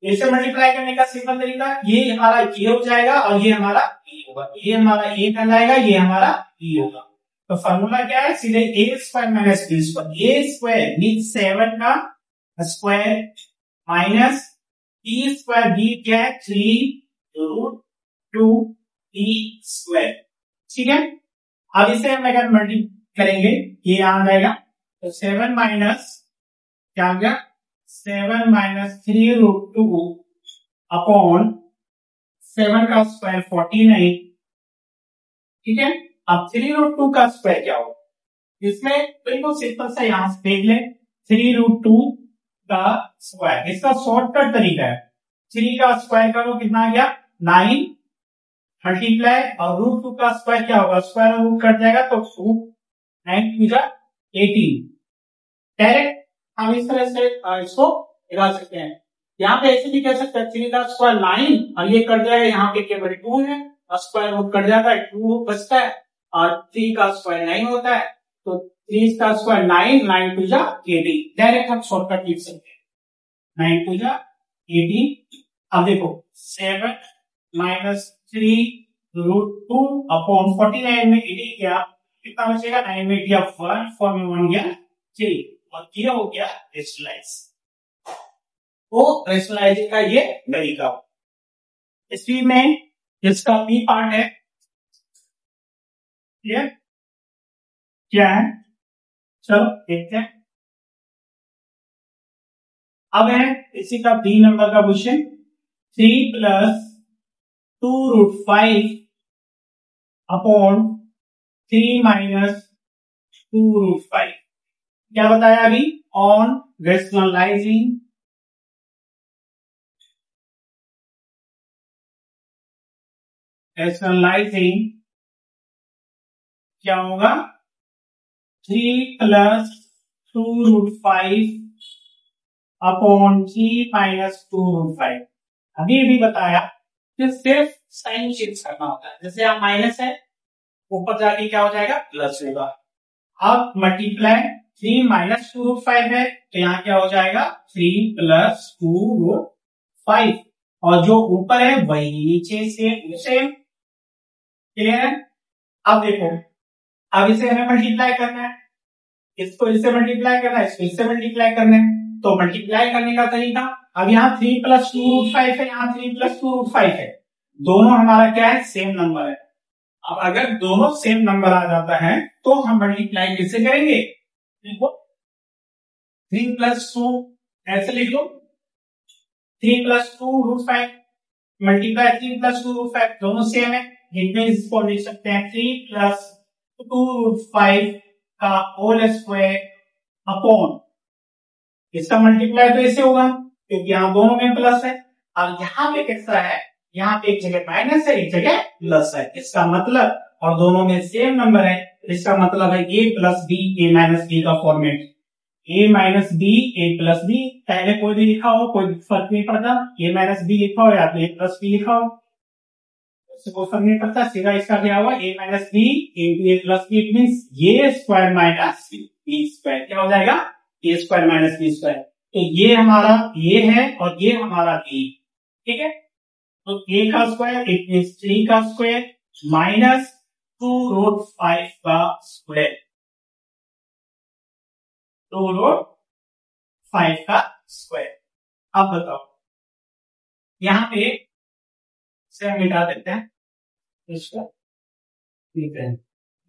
इसे मल्टीप्लाई करने का सिंपल तरीका, ये हमारा ये हो जाएगा और ये हमारा b होगा, ये हमारा a कहलाएगा, ये हमारा b होगा। तो फॉर्मूला क्या है, सीधे a square minus b square, a square means 7 का square minus b square, b क्या है 3√2 b स्क्वायर, ठीक है। अब इसे हम अगर मल्टीप्लाई करेंगे ये आ जाएगा, तो 7 माइनस क्या आ गया 7 माइनस 3√2 अपॉन 7 का स्क्वायर 49, ठीक है। अब 3√2 का स्क्वायर क्या होगा, इसमें बिल्कुल सिंपल सा यहां से देख ले, 3√2 का स्क्वायर, इसका शॉर्टकट तरीका है, 3 का स्क्वायर करो कितना आ गया 9 मल्टीप्लाई, और √2 का स्क्वायर क्या होगा, स्क्वायर रूट कट जाएगा तो 9 टू जा 18। डायरेक्ट हम इस तरह से इसको लगा सकते हैं, यहाँ पे ऐसे भी कह सकते हैं 3 का स्क्वायर 9 और ये कट जाएगा, यहाँ पे केवल 2 है और स्क्वायर रूट कट जाता है, 2 बचता है और 3 का स्क्वायर 9 होता है, तो 3 का स्क्वायर 9, 9 टू जा 18, डायरेक्ट हम शॉर्टकट लिख सकते हैं 9 टू जा 18। अब देखो 7 माइनस 3√2 अपॉन 49 में 80 गया, कितना बचेगा 9 में गया 1, 4 में 1 गया 3, और ये हो गया रेशनलाइज। तो रेशनलाइजिंग का ये तरीका हो। इसी में इसका बी पार्ट है, ये क्या है, चलो देखते हैं। अब है इसी का बी नंबर का क्वेश्चन, 3 प्लस 2√5 अपॉन 3 माइनस 2√5, क्या बताया अभी, ऑन रेशनलाइजिंग क्या होगा 3 प्लस 2√5 अपॉन 3 माइनस 2√5। अभी भी बताया कि सिर्फ साइन चेंज करना होता है, जैसे आप माइनस है ऊपर जाके क्या हो जाएगा प्लस होगा। अब मल्टीप्लाई 3 माइनस 2√5 है तो यहाँ क्या हो जाएगा 3 प्लस 2√5, और जो ऊपर है वही नीचे से सेम, क्लियर है। अब देखो, अब इसे हमें मल्टीप्लाई करना है, इसको इससे मल्टीप्लाई करना है, इसको इससे मल्टीप्लाई करना है, तो मल्टीप्लाई करने का तरीका, अब यहाँ 3 प्लस 2√5 है, यहाँ 3 प्लस 2√5 है, दोनों हमारा क्या है सेम नंबर है। अब अगर दोनों सेम नंबर आ जाता है तो हम मल्टीप्लाई कैसे करेंगे, देखो 3 प्लस 2 ऐसे लिख लो, 3 प्लस 2√5 मल्टीप्लाई 3 प्लस 2√5 दोनों सेम है, इनमें इसको लिख सकते हैं 3 प्लस 2√5 का होल स्क्वायर अपॉन, इसका मल्टीप्लाई तो ऐसे होगा क्योंकि यहाँ दोनों में प्लस है, और यहाँ पे कैसा है, यहाँ पे एक जगह माइनस है एक जगह प्लस है, इसका मतलब, और दोनों में सेम नंबर है, इसका मतलब है a plus B A minus B का format, a minus B A plus B, पहले कोई भी लिखा हो कोई फर्क नहीं पड़ता, a माइनस बी लिखा हो या तो a प्लस बी लिखा हो, कोई फर्क नहीं पड़ता, सीधा इसका क्या हुआ a minus B A plus B, it means ये स्क्वायर माइनस बी स्क्वायर, क्या हो जाएगा a square minus B square. तो ये हमारा ये है और ये हमारा b, ठीक है। तो a का स्क्वायर इट मींस 3 का स्क्वायर माइनस 2√5 का स्क्वायर, 2√5 5 का स्क्वायर। अब बताओ, यहाँ पे से हम मिटा देते हैं इसको, ठीक है।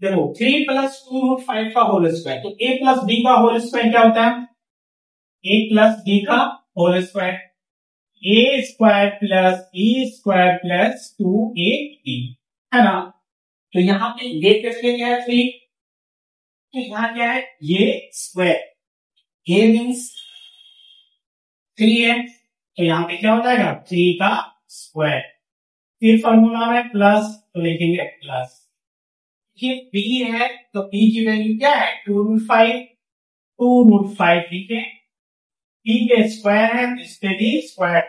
देखो 3 प्लस 2 रूट 5 का होल स्क्वायर, तो a प्लस b का होल स्क्वायर क्या होता है? a प्लस b का whole square, a square plus b square plus 2ab, है ना। तो यहाँ पे ये किसके क्या है? 3। तो यहाँ क्या है? ये स्क्वायर, a मीन्स 3 है, तो यहाँ पे क्या हो जाएगा? 3 का स्क्वायर। फिर फॉर्मूला में प्लस, तो लिखेंगे प्लस। ये b है, तो b की वैल्यू क्या है? 2 रूट 5, 2 रूट 5 लिखे, b के स्क्वायर है, इस पे भी स्क्वायर।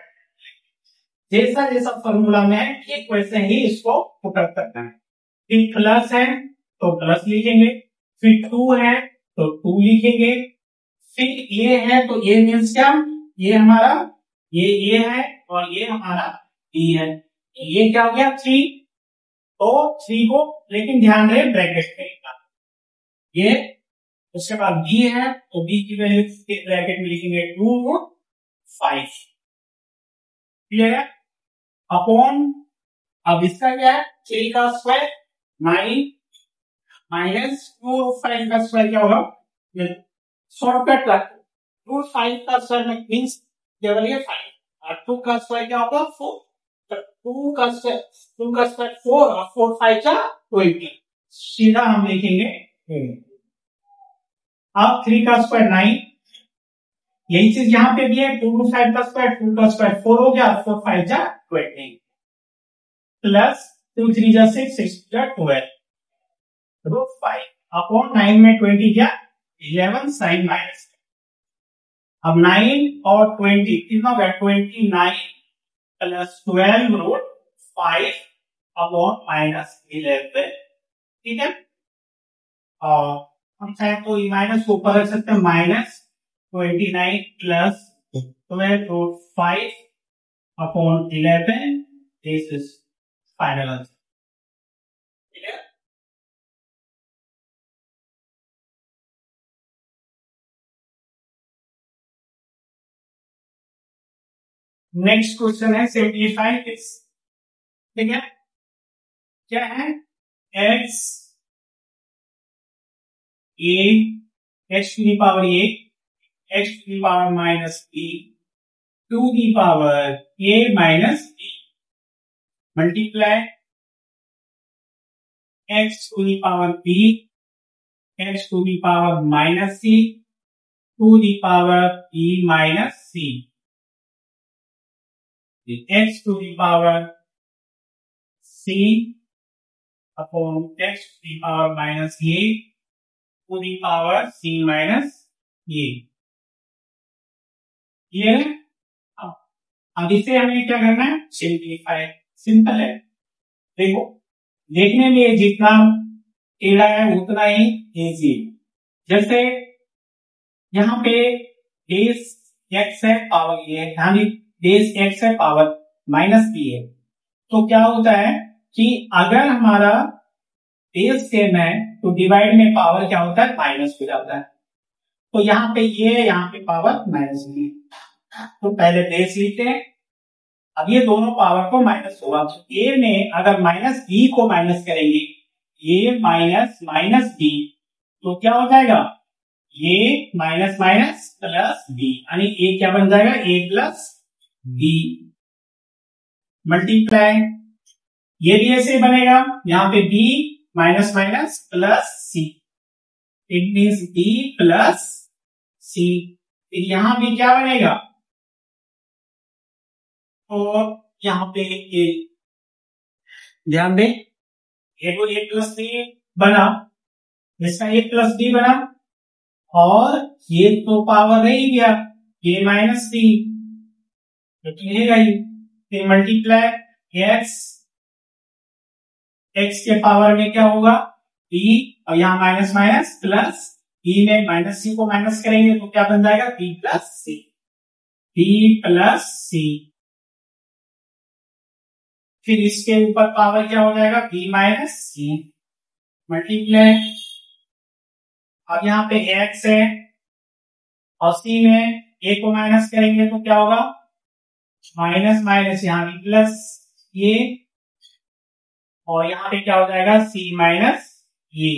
जैसा जैसा फॉर्मूला में है ठीक वैसे ही इसको पुटअप करना है। फिर प्लस है तो प्लस लिखेंगे, फिर 2 है तो 2 लिखेंगे, फिर ये है तो ये मीन्स क्या? ये हमारा ये है और ये हमारा b है। ये क्या हो गया? 3। तो 3 को, लेकिन ध्यान रहे ब्रैकेट में ये, उसके बाद b है तो b की वैल्यू ब्रैकेट में लिखेंगे 2 रूट 5, क्लियर है? अपॉन, अब इसका क्या है? 3 का स्क्वायर 9 माइनस 2 रूट 5 का स्क्वायर क्या होगा? शॉर्टकट रूट 5 का स्क्वायर मीन्स केवल ये 5, और 2 का स्क्वायर क्या होगा? 4। 2 का स्क्वायर 4 और 4 5 का 20, सीधा हम लिखेंगे। अब 3 का स्क्वायर 9, यही चीज यहाँ पे भी है। 2 रूट 5 का स्क्वायर, 2 का स्क्वायर 4 हो गया, 4 5 जा 20, प्लस 2 3 जा 6, 6 जा 12 रूट 5 अपॉन 9 में 20 क्या? 11 साइन माइनस। अब 9 और 20 कितना हो गया? 29 प्लस 12 रूट 5 अपॉन माइनस 11, ठीक है। और हम चाहे तो माइनस को ऊपर रख सकते हैं, minus 29 plus 12 root 5 upon 11, this is final answer, ठीक है। नेक्स्ट क्वेश्चन है 75, ठीक है। क्या है? x a x to the power a x to the power minus b to the power a minus b multiply x to the power b x to the power minus c to the power b minus c, x to the power c upon x to the power minus a to the power c minus a, ये है। अब इसे हमें क्या करना है? Simplify. Simple है, देखो देखने में जितना टेढ़ा है उतना ही इजी। जैसे यहाँ पे बेस x है, पावर ये है, यहाँ भी बेस x है, पावर माइनस b है। तो क्या होता है कि अगर हमारा बेस सेम है तो डिवाइड में पावर क्या होता है? माइनस हो जाता है। तो यहाँ पे ये, यहाँ पे पावर माइनस b, तो पहले बेस लिखते हैं। अब ये दोनों पावर को माइनस होगा, तो a में अगर माइनस b को माइनस करेंगे, a माइनस माइनस b, तो क्या हो जाएगा? a minus minus plus b, यानी a क्या बन जाएगा? a प्लस b मल्टीप्लाई, ये भी ऐसे बनेगा, यहाँ पे b minus minus plus c, it means b plus c। फिर यहां भी क्या बनेगा? और यहाँ पे ये ध्यान दें, ये को a प्लस b बना, इसका a प्लस b बना, और ये तो पावर रह ही गया a माइनस b, तो रहेगा ही। फिर मल्टीप्लाई x के पावर में क्या होगा? b, और यहाँ माइनस माइनस प्लस, b में माइनस c को माइनस करेंगे तो क्या बन जाएगा? b plus c, b plus c। फिर इसके ऊपर पावर क्या हो जाएगा? b माइनस c मल्टीप्लाई, अब यहाँ पे x है और c में ए को माइनस करेंगे तो क्या होगा, माइनस माइनस यहाँ भी प्लस ये, और यहाँ पे क्या हो जाएगा, सी माइनस ये,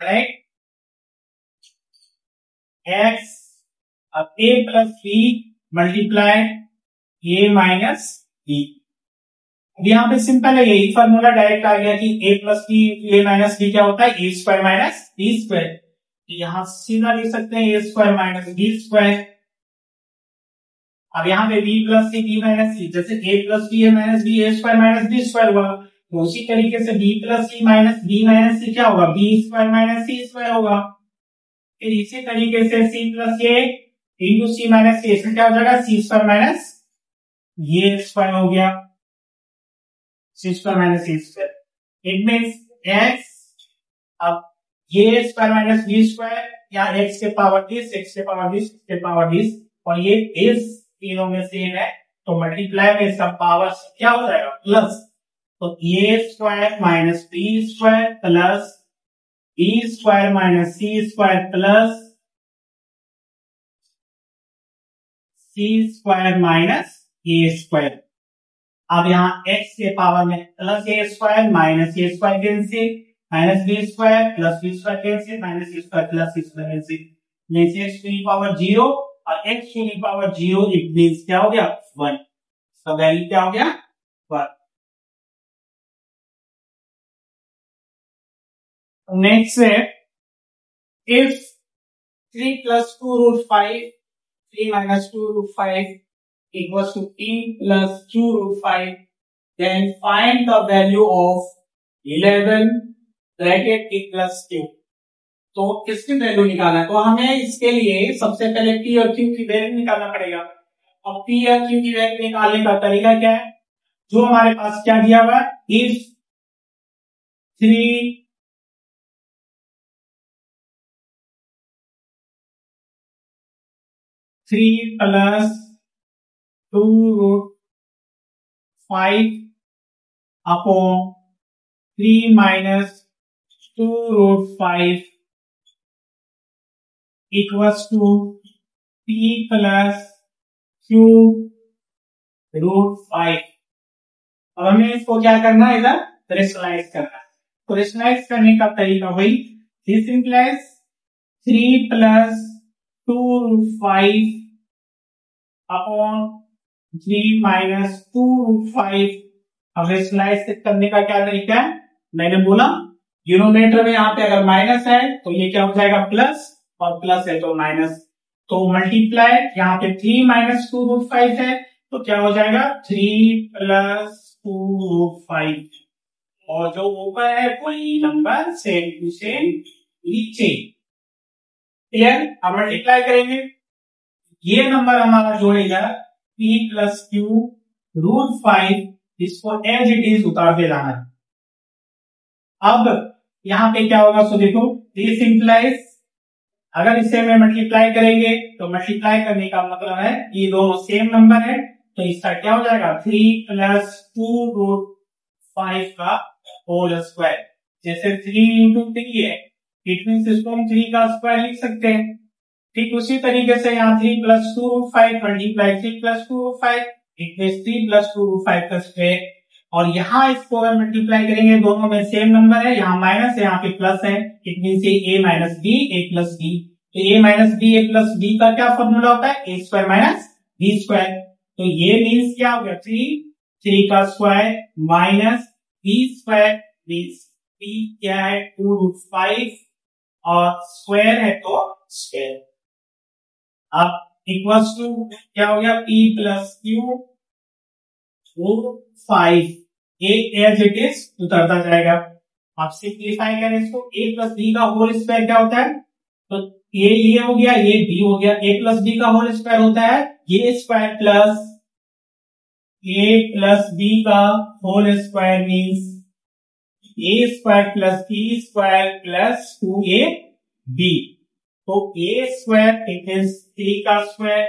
राइट। एक्स, अब ए प्लस बी मल्टीप्लाई ए माइनस बी। अब यहाँ पे सिंपल है, यही फॉर्मूला डायरेक्ट आ गया कि A plus B A minus B क्या होता है, A square minus B square. यहां सीधा लिख सकते हैं A square minus B square. अब यहाँ पे B plus C B minus C, जैसे A plus B A minus B A square minus B square हुआ, तो उसी तरीके से B plus C minus B minus C क्या होगा, B square minus C square होगा। फिर इसी तरीके से C plus A into C minus C, इसमें क्या हो जाएगा, सी स्क्वायर माइनस ये स्क्वायर हो गया, C square minus C square. It means X, अब ये स्क्वायर माइनस बी स्क्वायर, या एक्स के पावर दिस, एक्स के पावर दिस, एक्स के पावर दिस, और ये इस तीनों में सेम है, तो मल्टीप्लाई में सब पावर क्या हो जाएगा, प्लस। तो A square minus B square plus B square minus C square plus C square minus A square. अब यहाँ x के पावर में plus A square minus A square cancel, minus B square plus B square cancel, minus A square plus C square cancel, जैसे x to the power 0 और x to the power 0 it means क्या हो गया, 1। तो value क्या हो गया, 1। Next है, if 3 plus 2 root 5 3 minus 2 root 5 equals to t plus 2 root 5, then find the value of 11 bracket t plus q। तो किसकी वैल्यू निकालना है, तो हमें इसके लिए सबसे पहले p और q की वैल्यू निकालना पड़ेगा। अब p और q की वैल्यू निकालने का तरीका क्या है, जो हमारे पास क्या दिया हुआ है, if 3 plus 2 root 5 upon 3 minus 2 root 5 equals to p plus q root 5। अब हमें इसको क्या करना है, इधर रेशनलाइज करना है। तो रेशनलाइज करने का तरीका वही, this implies 3 plus 2 root 5 upon 3 minus 2 root 5। अब रेशनलाइज करने का क्या तरीका है, मैंने बोला यूनोमीटर में यहाँ पे अगर माइनस है तो ये क्या हो जाएगा, प्लस, और प्लस है तो माइनस, तो मल्टीप्लाई यहाँ पे 3 माइनस 2 रूट 5 है तो क्या हो जाएगा, 3 प्लस 2 रूट 5, और जो ऊपर है वही नंबर सेम टू सेम नीचे। क्लियर। अब मल्टीप्लाई करेंगे, ये नंबर हमारा जोड़ेगा p प्लस क्यू रूट 5, इसको एज इट इज उतारते जाना है। अब यहां पे क्या होगा, सो देखो दिस इंप्लाइज, अगर इसे में मल्टीप्लाई करेंगे तो मल्टीप्लाई करने का मतलब है ये दोनों सेम नंबर है, तो इसका क्या हो जाएगा 3 प्लस 2 रूट 5 का होल स्क्वायर। जैसे 3 इंटू 3 है, इट मीन इसको हम 3 का स्क्वायर लिख सकते हैं। ठीक उसी तरीके से यहाँ 3 plus 2 root 5 multiply 3 plus 2 root 5, it mean 3 plus 2 root 5 का स्क्वायर। और यहाँ इसको अगर मल्टीप्लाई करेंगे, दोनों में सेम नंबर है, यहाँ माइनस है यहाँ पे प्लस है, it mean A minus B A plus B. तो A minus B A plus B का क्या फॉर्मूला होता है, A square minus B square. तो ये मीन्स क्या हो गया, 3 का square minus B square, means B क्या है 2 रूट 5 और स्क्वायर है तो स्क्वायर। अब इक्वल्स टू क्या हो गया, p plus Q root 5, as it is उतरता जाएगा। आप सिंप्लीफाई करें इसको, a प्लस बी का होल स्क्वायर क्या होता है, तो ये हो गया, ये b हो गया, a प्लस बी का होल स्क्वायर होता है ये square plus a plus b का whole square means a square plus b square plus 2ab। तो a स्क्वायर इट इज 3 का स्क्वायर,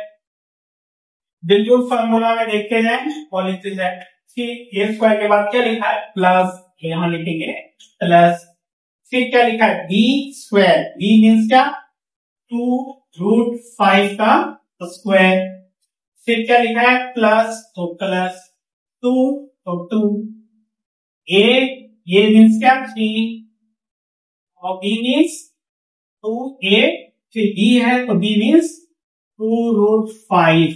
बिल्कुल फॉर्मूला में देखते जाए और लिखते जाए कि ए स्क्वायर के बाद क्या लिखा है प्लस, यहां लिखेंगे प्लस, फिर क्या लिखा है बी स्क्वायर, बी मीन्स क्या 2√5 का स्क्वायर, फिर क्या लिखा है प्लस, तो प्लस 2 तो 2, ये मीन्स क्या 3 और बी मीन्स 2a, फिर b है तो b मीन्स 2√5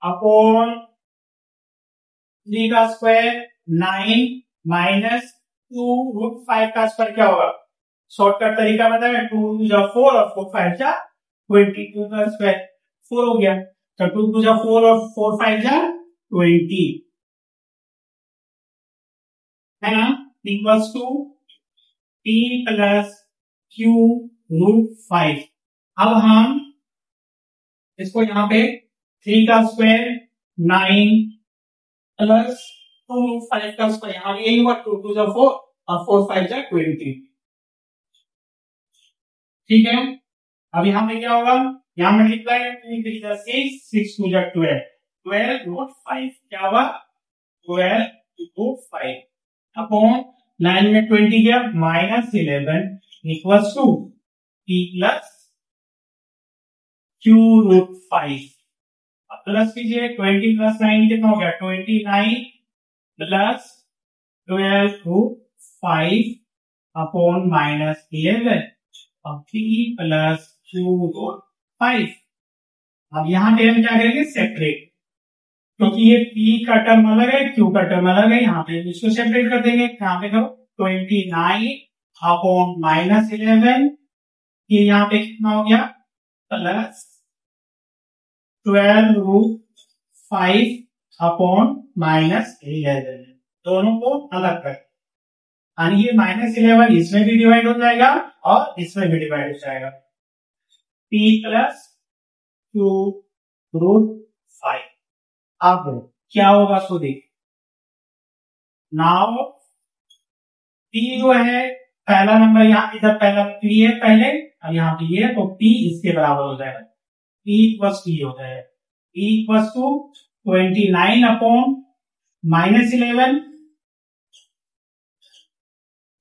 अपॉन 3 का स्क्वायर 9 माइनस 2√5 का स्क्वायर क्या होगा, शॉर्टकट तरीका बता है 2 जा 4 और 4 5 जा 22 का स्क्वायर 4 हो गया, तो 2 जा 4 और 4 5 जा 20 है ना, equals to p plus q√5। अब हम इसको यहाँ पे 3 का स्क्वायर 9 प्लस 2√5 का स्क्वायर, यहाँ पे यही हुआ 2 जा 4 और 4 5 जा 20, ठीक है। अब यहाँ पे क्या होगा, यहाँ मल्टीप्लाई 3 जा 6, 6 2 जा 12, 12√5 क्या होगा 12√5 अपॉन 9 में 20 गया minus 11 equals to p plus q√5। अब प्लस कीजिए 20 प्लस 9 कितना हो गया 29 प्लस 12√5 अपॉन माइनस 11 और p प्लस q√5। अब यहाँ पे हम क्या करेंगे सेपरेट, क्योंकि ये p का टर्म अलग है q का टर्म अलग है, यहाँ पे इसको सेपरेट कर देंगे, यहाँ पे करो 29 अपॉन माइनस 11, ये यहाँ पे कितना हो गया प्लस 12√5 अपॉन माइनस 11, दोनों को अलग कर, यानी ये माइनस 11 इसमें भी डिवाइड हो जाएगा और इसमें भी डिवाइड हो जाएगा, p प्लस q√5। अब क्या होगा सो देख, नाउ p जो है पहला नंबर यहाँ इधर पहला p है पहले, और यहाँ p है तो p इसके बराबर हो जाएगा, p प्लस p हो जाएगा, p equals to 29 upon minus 11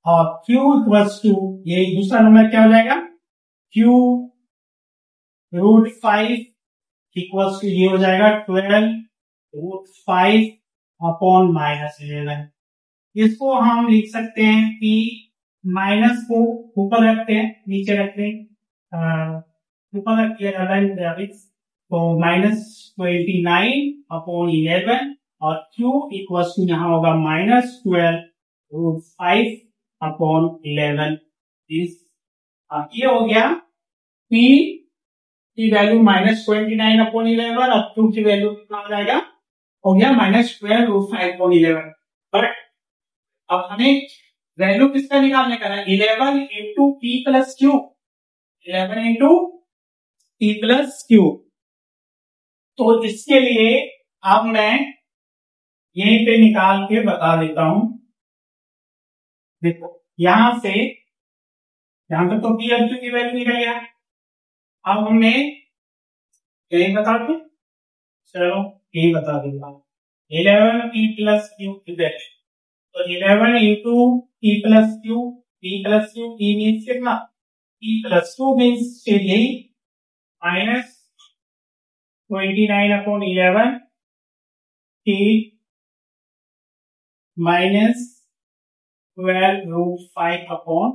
और q इक्वल्स टू ये दूसरा नंबर क्या हो जाएगा q√5 इक्वल्स टू ये हो जाएगा 12√5 अपॉन माइनस 11। इसको हम लिख सकते हैं कि माइनस को ऊपर रखते हैं नीचे रखते हैं, ऊपर रखिए तो माइनस 29 अपॉन 11 और q इक्वल्स टू यहाँ होगा माइनस 12√5 अपॉन 11। ये हो गया p की वैल्यू माइनस 29 अपॉन 11 और q की वैल्यू कितना हो जाएगा, हो गया माइनस 12√5 अपॉन 11। बट अब हमें वैल्यू किसका निकालने का है 11 into p plus Q, 11 into p plus Q. तो इसके लिए अब मैं यहीं पे निकाल के बता देता हूं, देखो यहां से यहां तक तो p और q की वैल्यू निकल गया, अब हमने यही बता दें, चलो यही बता देता हूं 11 p प्लस क्यू की वैल्यू, तो 11 into p plus Q, p means कितना p प्लस 2 मीन्स यही minus 29 upon 11 p minus 12√5 upon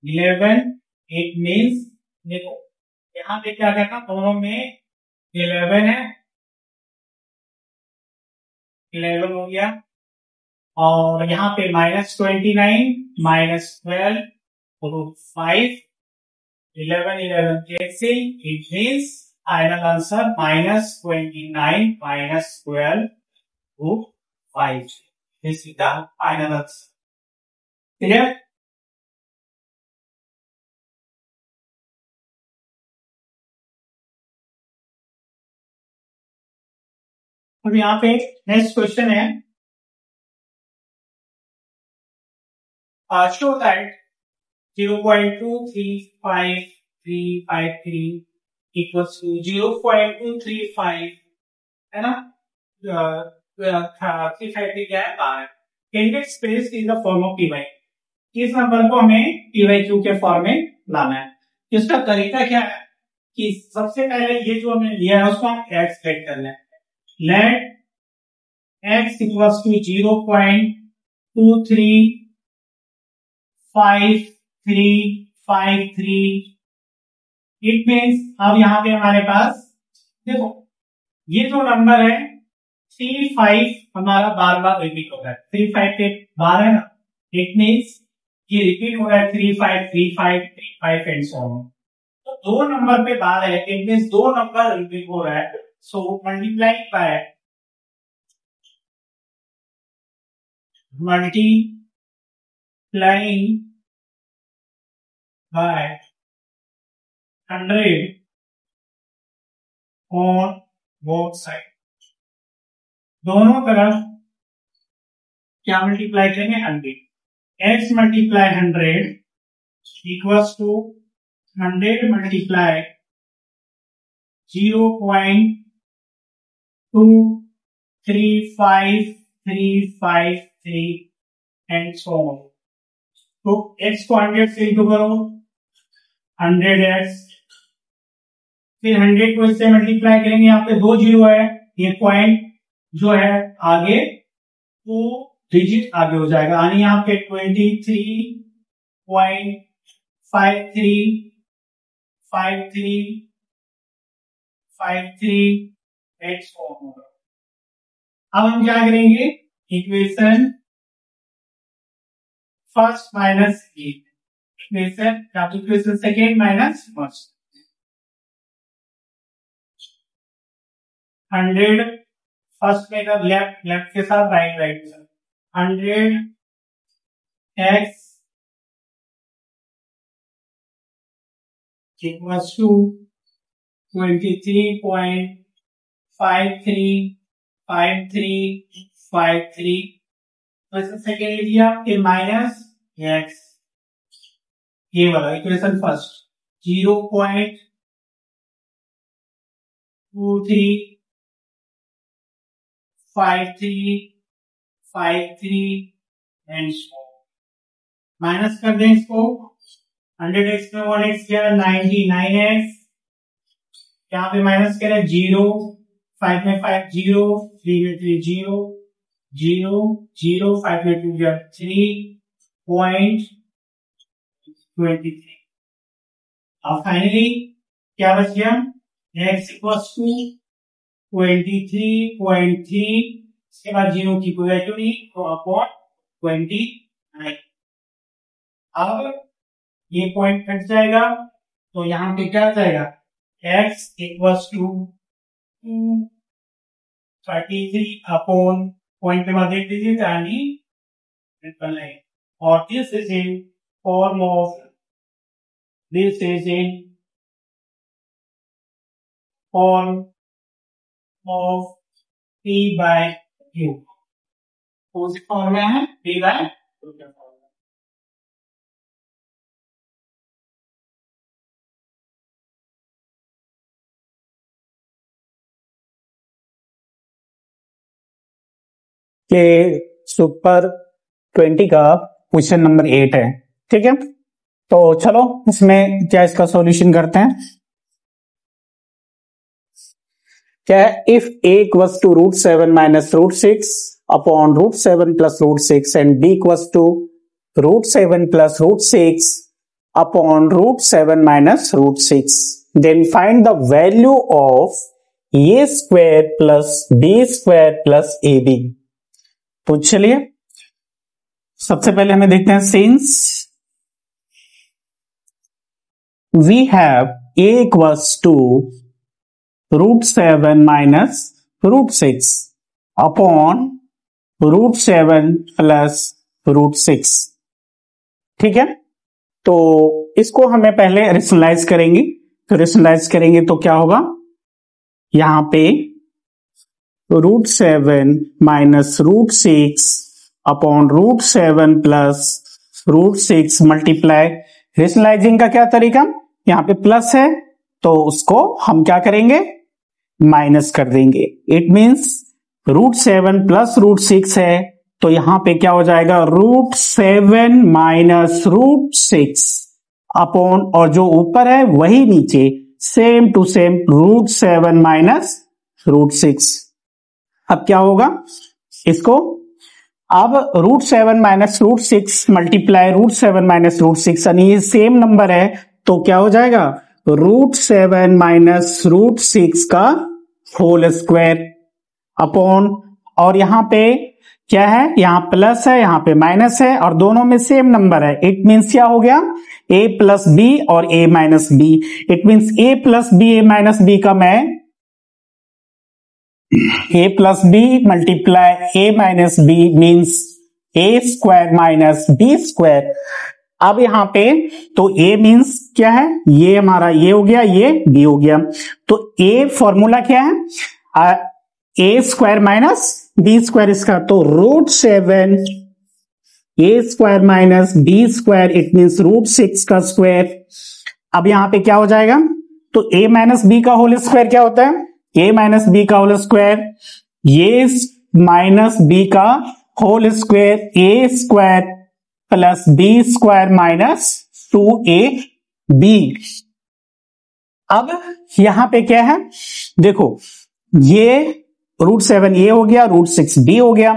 11, it means देखो यहाँ पे क्या करना, दोनों में 11 है, 11 हो गया और यहाँ पे minus 29 minus 12√5, 11 cancel, it means final answer minus 29 minus 12√5, this is the final answer. Clear? अब यहाँ पे नेक्स्ट क्वेश्चन है, show that 0.235353 equals to 0.235 है ना, 353 क्या है बाहर, candidate space in the form of py, इस नंबर को हमें py q के फॉर्म में लाना है। इसका तरीका क्या है कि सबसे पहले ये जो हमने लिया है उसको हम x लेट कर लें। Let x equals to 0.235353। It means अब यहाँ पे हमारे पास देखो ये जो नंबर है 35 हमारा बार बार रिपीट हो रहा है। 35 पे बार है ना, इट मीन्स ये रिपीट हो रहा है 35 35 35 एंड सो ऑन। तो दो नंबर पे बार है, इट मीन्स दो नंबर रिपीट हो रहा है। So multiply by 100 on both side. दोनों तरफ क्या मल्टीप्लाई करेंगे 100। x multiply 100 equals to 100 multiply 0.235353 and so on. तो x को 100 से इंटू करो 100x, फिर 100 को इससे मल्टीप्लाई करेंगे, यहाँ पे 2 जीरो है, ये पॉइंट जो है आगे 2 डिजिट आगे हो जाएगा, यानी यहाँ पे 23.5353 एक्स होगा। अब हम क्या करेंगे, equation first minus equation second minus first. 100 first में का लेफ्ट लेफ्ट के साथ राइट राइट के साथ 100 x इक्वल्स टू 23.535353। तो इसका सेकेंड लिया, फिर माइनस x, ये वाला इक्वेशन फर्स्ट 0.235353 एंड माइनस कर दें इसको। 100x में 1x किया 99x, यहाँ पे माइनस करें 0, 5 में 5 0, 3 में 3 0 0 0, 5 में 2 3.23। अब फाइनली क्या बच गया, x इक्वल्स टू 23.3, इसके बाद 0 की कोई वैल्यू नहीं तो अपॉन 29। अब ये पॉइंट कट जाएगा तो यहाँ पे क्या जाएगा, x equals to 33 upon point पे बाद देख दीजिए यानी, और this is in form of P by Q। कौन सी फॉर्मूला है, P by Q का फॉर्मूला। ये सुपर 20 का क्वेश्चन नंबर 8 है, ठीक है। तो चलो इसमें क्या इसका सॉल्यूशन करते हैं। क्या है, if a equals to √7 minus √6 upon √7 plus √6 and b equals to √7 plus √6 upon √7 minus √6, then find the value of a square plus b square plus ab। तो चलिए सबसे पहले हमें देखते हैं, since we have a equals to √7 minus √6 upon √7 plus √6, ठीक है। तो इसको हमें पहले रेशनलाइज करेंगे, तो रेशनलाइज करेंगे तो क्या होगा, यहां पे √7 minus √6 upon √7 plus √6 multiply, rationalising का क्या तरीका, यहां पे प्लस है तो उसको हम क्या करेंगे, माइनस कर देंगे। इट मींस √7 प्लस √6 है तो यहां पे क्या हो जाएगा, √7 माइनस √6 अपॉन और जो ऊपर है वही नीचे, सेम टू सेम √7 माइनस √6। अब क्या होगा इसको, अब √7 माइनस √6 मल्टीप्लाई √7 माइनस √6, यानी ये सेम नंबर है तो क्या हो जाएगा, √7 माइनस √6 का होल स्क्वायर अपॉन, और यहां पे क्या है, यहां प्लस है यहां पे माइनस है और दोनों में सेम नंबर है। इट मीन्स क्या हो गया, a प्लस बी और a minus B. It means a plus B a minus B का मैं a plus B multiply a minus B means a square minus b square. अब यहां पे तो a मीन्स क्या है, ये हमारा ये हो गया, ये b हो गया, तो a फॉर्मूला क्या है, a square minus b square इसका, तो √7 a square minus b square, it means √6 का स्क्वायर। अब यहां पे क्या हो जाएगा, तो a माइनस b का होल स्क्वायर क्या होता है, a माइनस b का होल स्क्वायर, ये माइनस b का whole square, a square plus b square minus 2ab। अब यहां पे क्या है, देखो ये √7 ये हो गया, √6 b हो गया,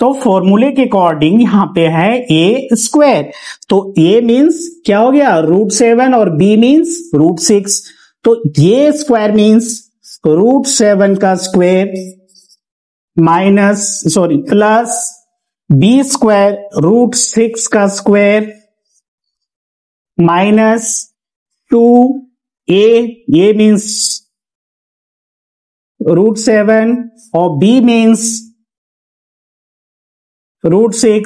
तो फॉर्मूले के अकॉर्डिंग यहां पे है a स्क्वायर, तो a मीन्स क्या हो गया √7 और b मीन्स √6, तो ये स्क्वायर मीन्स √7 का square minus plus b square √6 का स्क्वायर माइनस 2a, ये मीन्स √7 और b मीन्स √6,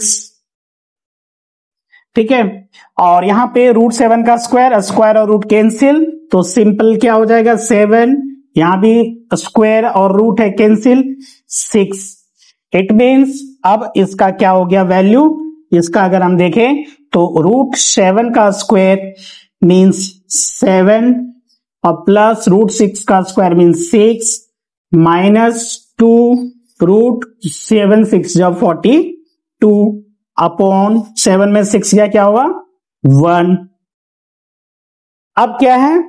ठीक है। और यहां पे √7 का स्क्वायर, स्क्वायर और रूट कैंसिल, तो सिंपल क्या हो जाएगा 7, यहां भी स्क्वायर और रूट है कैंसिल 6। इट मीन्स अब इसका क्या हो गया वैल्यू, इसका अगर हम देखें तो √7 का स्क्वायर मीन्स 7 और प्लस √6 का स्क्वायर मीन्स 6 माइनस 2 √7 6 जब 42 अपॉन 7 में 6 गया क्या होगा 1। अब क्या है,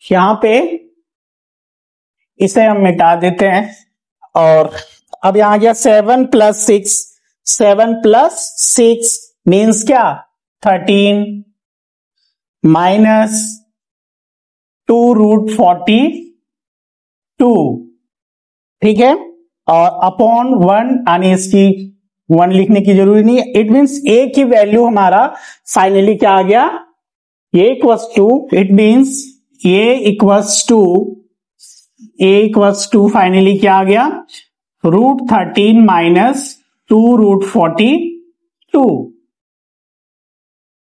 यहां पे इसे हम मिटा देते हैं और अब यहां गया 7 प्लस 6, 7 प्लस 6 मीन्स क्या 13 माइनस 2 √42, ठीक है, और अपॉन 1, यानी इसकी 1 लिखने की जरूरी नहीं है। इट मीन्स a की वैल्यू हमारा फाइनली क्या आ गया, a equals to, it means a equals to finally क्या आ गया √13 माइनस 2 √42।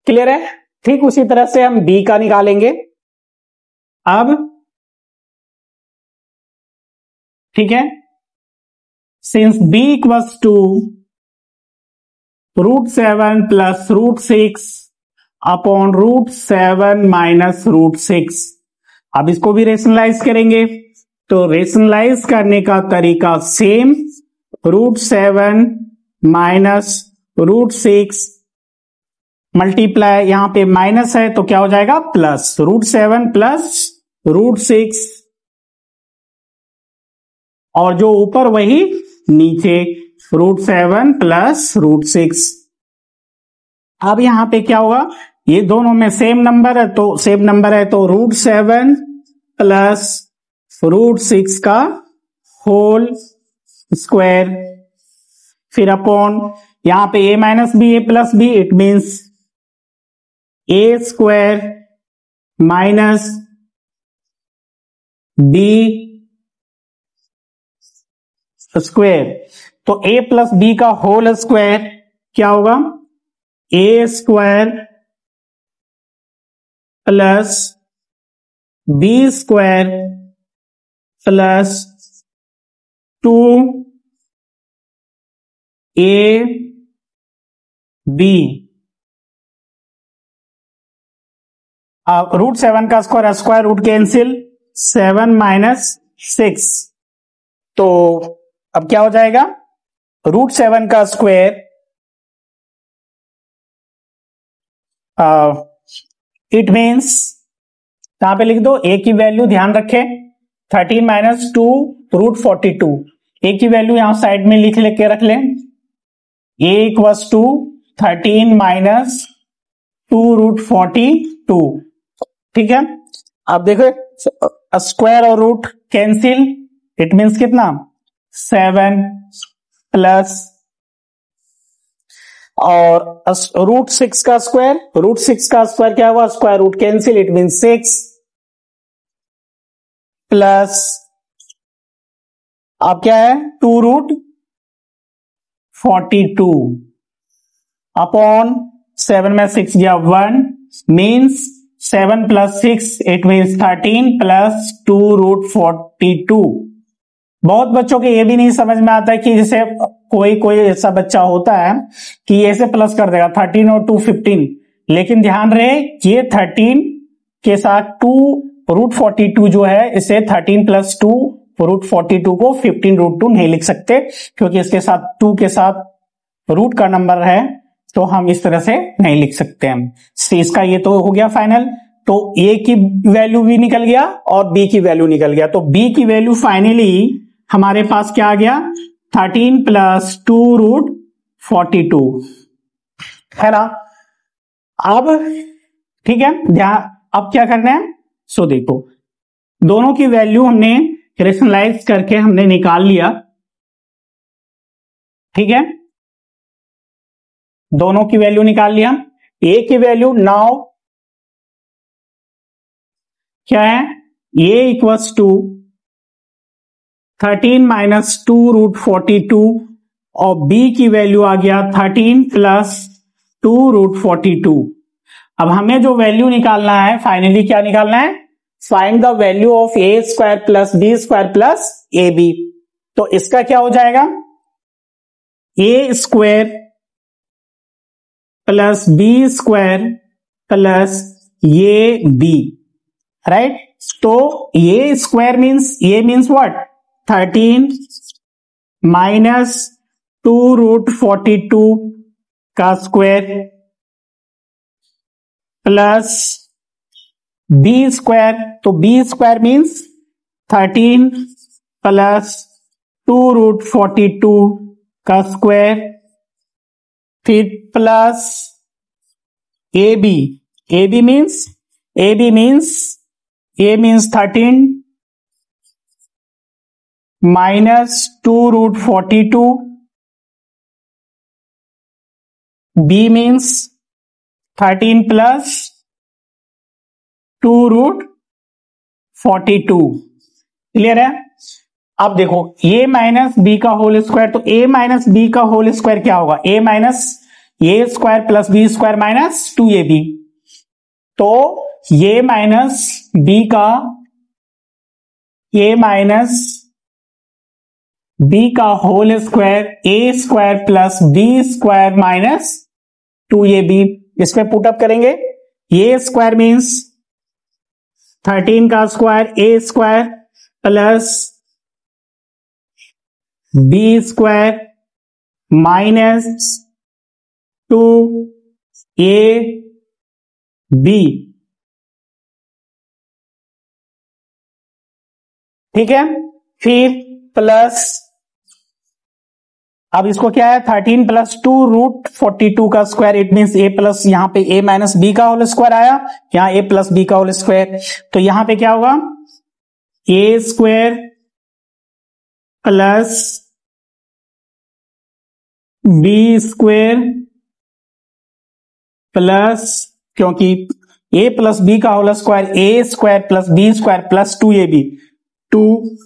क्लियर है। ठीक उसी तरह से हम b का निकालेंगे। अब ठीक है, since b equals to √7 plus √6 upon √7 minus √6, अब इसको भी रेशनलाइज करेंगे, तो रेशनलाइज करने का तरीका सेम, √7 माइनस √6 मल्टीप्लाई, यहां पे माइनस है तो क्या हो जाएगा प्लस, √7 प्लस √6 और जो ऊपर वही नीचे √7 प्लस √6। अब यहां पे क्या होगा, ये दोनों में सेम नंबर है तो √7 प्लस √6 का होल स्क्वायर, फिर अपॉन यहां पे a minus B a plus B, it means a square minus b square, तो a प्लस बी का होल स्क्वायर क्या होगा, a square plus b square plus 2ab, अब √7 का square, square root cancel, 7 minus 6, तो अब क्या हो जाएगा √7 का स्क्वायर इट मीन्स यहां पे लिख दो ए की वैल्यू, ध्यान रखे 13 माइनस 2 रूट 42, ए की वैल्यू यहां साइड में लिख के रख लें, ए इक्वल्स टू 13 माइनस 2 रूट 42, ठीक है। अब देखो स्क्वायर और रूट कैंसिल, इट मीन्स कितना 7 प्लस और रूट 6 का स्क्वायर, रूट 6 का स्क्वायर क्या हुआ, square root cancel, it mean 6 plus अब क्या है 2 रूट 42 अपॉन 7 में 6 गया 1 means 7 plus 6 it means 13 plus 2 root 42। बहुत बच्चों के ये भी नहीं समझ में आता है कि जैसे कोई ऐसा बच्चा होता है कि ऐसे प्लस कर देगा 13 और 2 15, लेकिन ध्यान रहे ये 13 के साथ 2 रूट 42 जो है इसे 13 प्लस 2 रूट 42 को 15 रूट 2 नहीं लिख सकते, क्योंकि इसके साथ 2 के साथ रूट का नंबर है तो हम इस तरह से नहीं लिख सकते हैं। इसका ये तो हो गया फाइनल, तो ए की वैल्यू भी निकल गया और बी की वैल्यू निकल गया, तो बी की वैल्यू फाइनली हमारे पास क्या आ गया 13 प्लस 2 रूट 42 है ना। अब ठीक है, ध्यान अब क्या करना है, सो देखो दोनों की वैल्यू हमने रेशनलाइज करके हमने निकाल लिया, ठीक है, दोनों की वैल्यू निकाल लिया। ए की वैल्यू नाउ क्या है, ए इक्वल्स टू 13 माइनस 2 रूट 42 और बी की वैल्यू आ गया 13 प्लस 2 रूट 42। अब हमें जो वैल्यू निकालना है फाइनली क्या निकालना है, find the value of A square plus B square plus A B. तो इसका क्या हो जाएगा A square plus B square plus A B, right. तो A square means A means what 13 minus 2 root 42 का स्क्वायर प्लस बी स्क्वायर, तो B square means 13 plus 2 root 42 का square, फिर plus A B, A B means A means 13 minus 2 root 42, B means 13 plus 2 root 42, clear है। अब देखो A minus B का whole square, तो A minus B का whole square क्या होगा, A minus A square plus B square minus 2ab, तो A minus B का ए माइनस बी का whole square A square plus B square minus 2ab, इस पे put up करेंगे, ए स्क्वायर मीन्स 13 का square A square plus B square minus 2ab, ठीक है। फिर प्लस अब इसको क्या है 13 प्लस 2 रूट 42 का square, it means A plus यहां पे ए माइनस बी का होल स्क्वायर आया, यहां ए प्लस बी का होल स्क्वायर, तो यहां पे क्या होगा A square plus B square plus, क्योंकि ए प्लस बी का whole square A square plus B square plus 2ab, 2ab,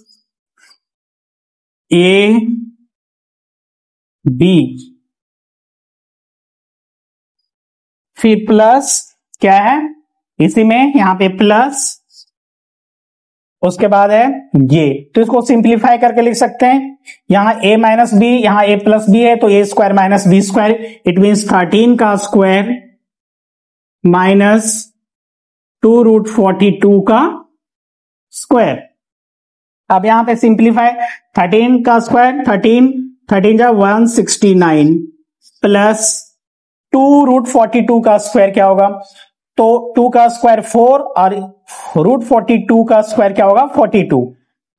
फिर प्लस क्या है इसी में यहां पे प्लस, उसके बाद है ये, तो इसको सिंप्लीफाई करके लिख सकते हैं, यहां a माइनस बी यहां a प्लस बी है तो a square minus B square, it means 13 का स्क्वायर माइनस 2 रूट 42 का स्क्वायर। अब यहां पे सिंप्लीफाई 13 का स्क्वायर 13 जा 169 प्लस 2√42 का स्क्वायर क्या होगा? तो 2 का स्क्वायर 4 और √42 का स्क्वायर क्या होगा? 42।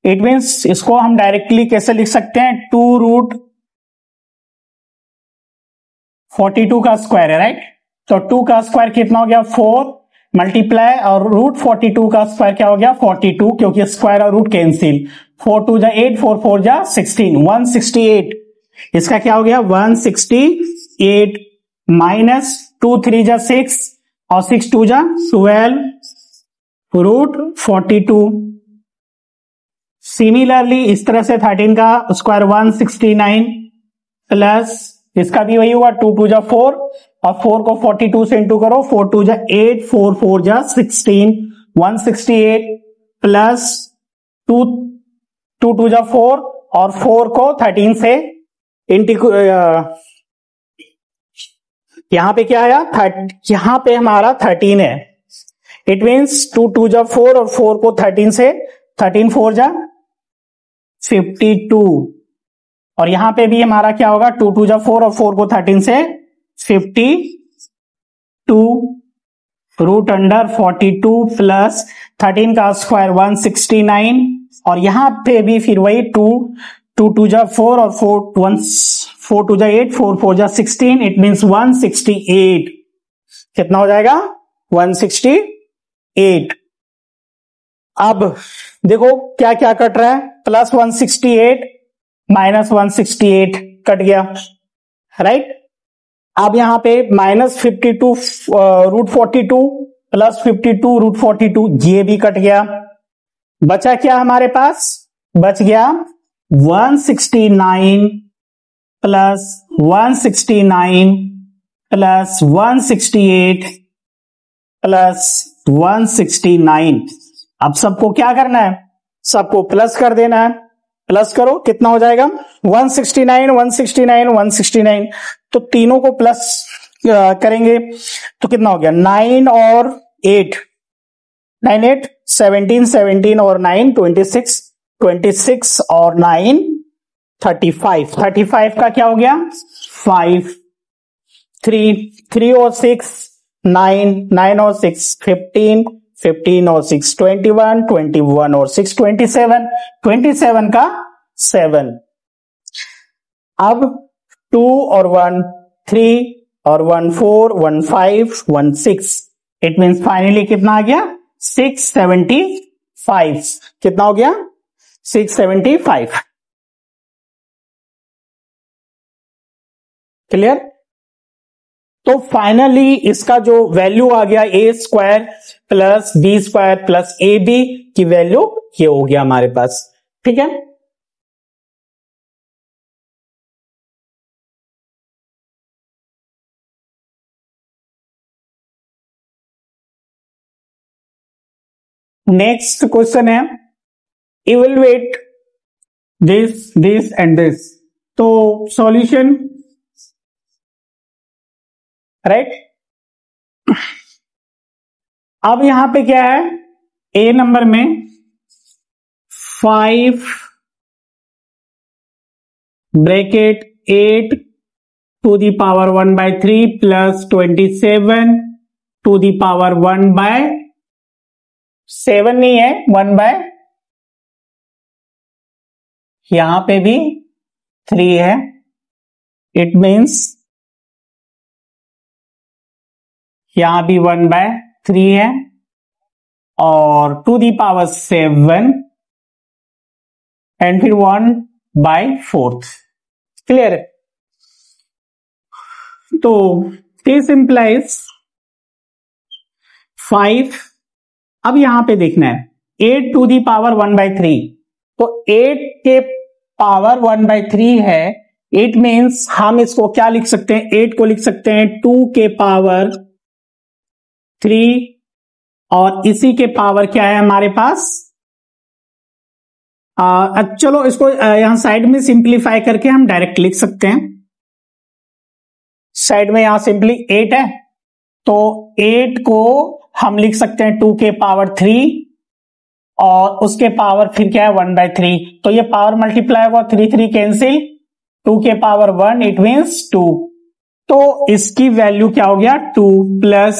इट मीन्स इसको हम डायरेक्टली कैसे लिख सकते हैं? 2√42 का स्क्वायर है, राइट? तो 2 का स्क्वायर कितना हो गया? 4 मल्टीप्लाई और √42 का स्क्वायर क्या हो गया? 42, क्योंकि स्क्वायर और रूट कैंसिल। 4 2 जा 8, 4 4 जा 16, 168। इसका क्या हो गया? 168 माइनस 2 3 जा 6 और 6 2 जा 12 √42। सिमिलरली इस तरह से 13 का स्क्वायर 169 प्लस इसका भी वही हुआ 2 2 जा 4 और 4 को 42 से इंटू करो, 4 2 जा 8, 4 4 जा 16, 168 प्लस 2 2 जा 4 और 4 को 13 से इंटू, यहां पे क्या आया? यहां पे हमारा 13 है। इट मीन्स 2 2 जा 4 और 4 को 13 से 13 4 जा 52 और यहां पे भी हमारा क्या होगा? 2 2 जा 4 और 4 को 13 से 52 रूट अंडर 42 प्लस 13 का स्क्वायर 169 और यहां पे भी फिर वही 2 2 जा 4 और 4 2 जा 8, 4 4 जा 16। It means 168। कितना हो जाएगा? 168। अब देखो क्या क्या कट रहा है? प्लस 168 माइनस 168 कट गया, राइट? अब यहां पे माइनस 52 √42 प्लस 52 √42 ये भी कट गया। बचा क्या हमारे पास? बच गया 169 प्लस 169 प्लस 168 प्लस 169। अब सबको क्या करना है? सबको प्लस कर देना है। प्लस करो, कितना हो जाएगा? 169 169 169। तो तीनों को प्लस करेंगे तो कितना हो गया? 9 और 8, 9 8 17, 17 और 9 26, 26 और 9 35, 35 का क्या हो गया? 5, 3 और 6 9, 9 और 6 15, 15 और 6 21, 21 और 6 27, 27 का 7। अब 2 और 1 3 और 1 4, 1 5, 1 6। इट मीन्स फाइनली कितना आ गया? 675। कितना हो गया? 675। क्लियर? तो फाइनली इसका जो वैल्यू आ गया A square plus B square plus A B की वैल्यू ये हो गया हमारे पास। ठीक है? नेक्स्ट क्वेश्चन है इवेलुएट दिस एंड दिस। तो सॉल्यूशन, राइट? अब यहां पे क्या है? ए नंबर में 5 bracket 8 to the power 1/3 plus 27 to the power 1/7 नहीं है, 1/ यहां पे भी 3 है। इट मीन्स यहां भी 1/3 है और टू दी पावर 7 एंड फिर 1/4। क्लियर? तो दिस इंप्लाइज 5। अब यहां पे देखना है 8 टू दी पावर 1/3। तो 8 के पावर 1/3 है। इट मीन्स हम इसको क्या लिख सकते हैं? 8 को लिख सकते हैं 2 के पावर 3 और इसी के पावर क्या है हमारे पास? चलो इसको यहां साइड में सिंप्लीफाई करके हम डायरेक्ट लिख सकते हैं। साइड में यहां सिंपली 8 है तो 8 को हम लिख सकते हैं 2 के पावर 3 और उसके पावर फिर क्या है? 1/3। तो ये पावर मल्टीप्लाई होगा, 3 3 कैंसिल, 2 के पावर 1 इट मीन्स 2। तो इसकी वैल्यू क्या हो गया 2 प्लस,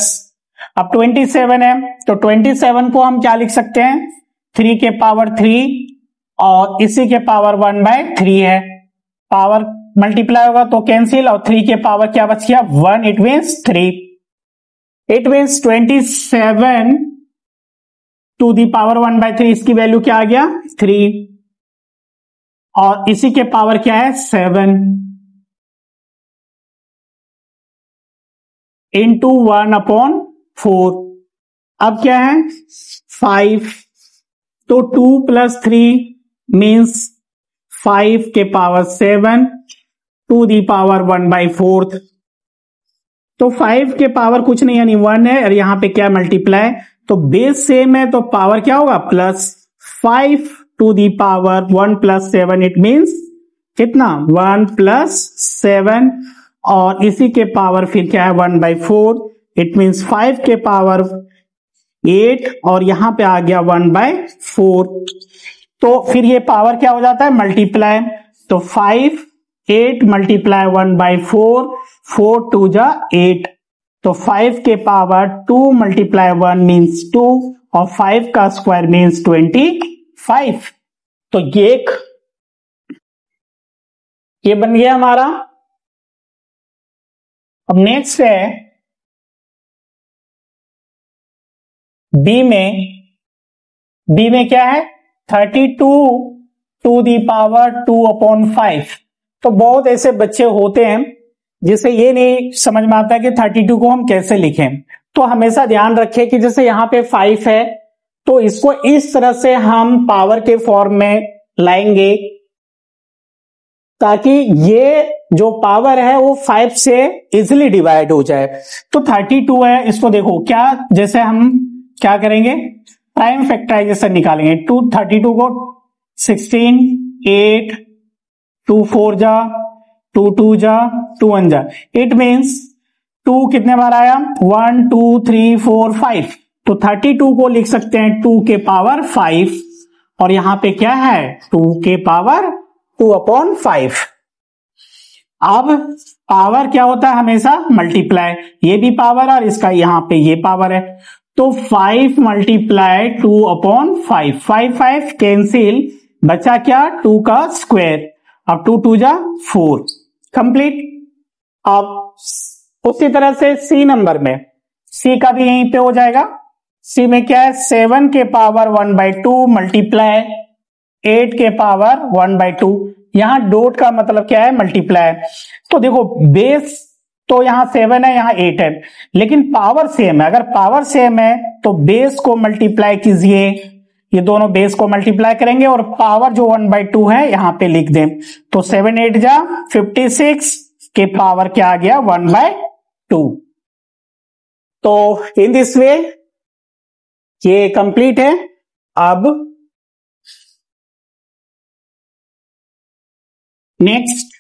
अब 27 है तो 27 को हम क्या लिख सकते हैं 3 के पावर 3 और इसी के पावर 1/3 है, पावर मल्टीप्लाई होगा तो कैंसिल, और 3 के पावर क्या बच गया 1, it means 3, it means 27 to the power 1/3 इसकी वैल्यू क्या आ गया 3, और इसी के पावर क्या है 7 इंटू 1/4, अब क्या है 5, तो 2 प्लस 3 मीन्स 5 के पावर 7 टू दी पावर 1/4, तो 5 के पावर कुछ नहीं यानी 1 है, और यहां पे क्या मल्टीप्लाई, तो बेस सेम है तो पावर क्या होगा plus 5 to the power 1 plus 7, it means कितना 1 प्लस 7, और इसी के पावर फिर क्या है 1/4, इट मीन्स 5 के पावर 8 और यहां पे आ गया 1/4, तो फिर ये पावर क्या हो जाता है मल्टीप्लाई, तो 5 8 मल्टीप्लाई 1/4, 4 2 जा 8, तो 5 के पावर 2 मल्टीप्लाई 1 मीन्स 2 और 5 का स्क्वायर मीन्स 25, तो ये बन गया हमारा। अब नेक्स्ट है बी में क्या है 32 टू दी पावर 2/5, तो बहुत ऐसे बच्चे होते हैं जिसे ये नहीं समझ में आता कि 32 को हम कैसे लिखें, तो हमेशा ध्यान रखें कि जैसे यहां पे 5 है तो इसको इस तरह से हम पावर के फॉर्म में लाएंगे ताकि ये जो पावर है वो 5 से इजिली डिवाइड हो जाए। तो 32 है, इसको देखो क्या, जैसे हम क्या करेंगे प्राइम फैक्टराइजेशन निकालेंगे, 32 को 16 8 2 4 जा 2 2 जा 2 1 जा, इट मीन्स 2 कितने बार आया 1 2 3 4 5, तो 32 को लिख सकते हैं 2 के पावर 5, और यहां पे क्या है 2 के पावर 2/5। अब पावर क्या होता है हमेशा मल्टीप्लाई, ये भी पावर और इसका यहां पे ये पावर है, तो 5 मल्टीप्लाई 2/5, 5 5 कैंसिल, बचा क्या 2 का स्क्वायर, अब 2 2 जा 4, कंप्लीट। अब उसी तरह से सी नंबर में, सी का भी यहीं पे हो जाएगा, सी में क्या है 7 के पावर 1/2 मल्टीप्लाई 8 के पावर 1/2, यहां डॉट का मतलब क्या है मल्टीप्लाई, तो देखो बेस तो यहां 7 है यहां 8 है, लेकिन पावर सेम है, अगर पावर सेम है तो बेस को मल्टीप्लाई कीजिए, ये दोनों बेस को मल्टीप्लाई करेंगे और पावर जो 1/2 है यहां पे लिख दें, तो 7 8 जा 56 के पावर क्या आ गया 1/2। तो इन दिस वे ये कंप्लीट है। अब नेक्स्ट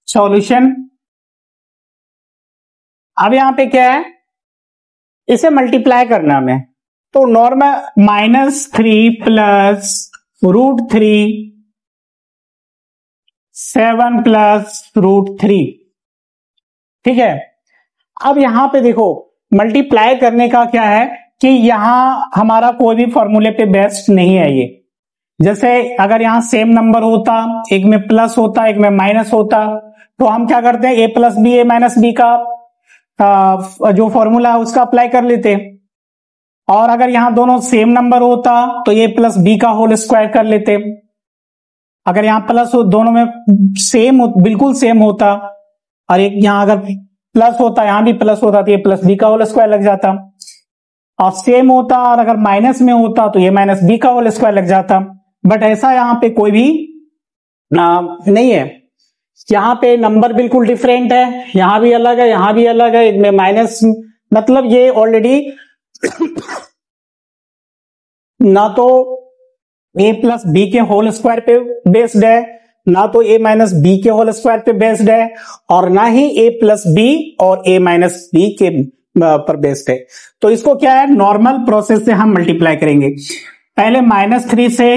सॉल्यूशन। अब यहां पे क्या है इसे मल्टीप्लाई करना हमें, तो नॉर्मल -3 प्लस √3 7 प्लस √3, ठीक है। अब यहां पे देखो मल्टीप्लाई करने का क्या है कि यहां हमारा कोई भी फॉर्मूले पे बेस्ड नहीं है ये, जैसे अगर यहां सेम नंबर होता, एक में प्लस होता एक में माइनस होता, तो हम क्या करते हैं a plus B a minus B का जो फॉर्मूला है उसका अप्लाई कर लेते, और अगर यहां दोनों सेम नंबर होता तो a प्लस बी का होल स्क्वायर कर लेते, अगर यहां प्लस हो दोनों में सेम बिल्कुल सेम होता, और एक यहां अगर प्लस होता यहां भी प्लस होता तो ये प्लस बी का होल स्क्वायर लग जाता, और सेम होता और अगर माइनस में होता तो ये माइनस बी का होल स्क्वायर लग जाता, बट ऐसा यहां पे कोई भी नहीं है, यहां पे नंबर बिल्कुल डिफरेंट है, यहां भी अलग है यहां भी अलग है, इनमें माइनस, मतलब ये ऑलरेडी ना तो a प्लस बी के होल स्क्वायर पे बेस्ड है ना तो a माइनस बी के होल स्क्वायर पे बेस्ड है और ना ही a प्लस बी और a माइनस बी के पर बेस्ड है। तो इसको क्या है, नॉर्मल प्रोसेस से हम मल्टीप्लाई करेंगे। पहले -3 से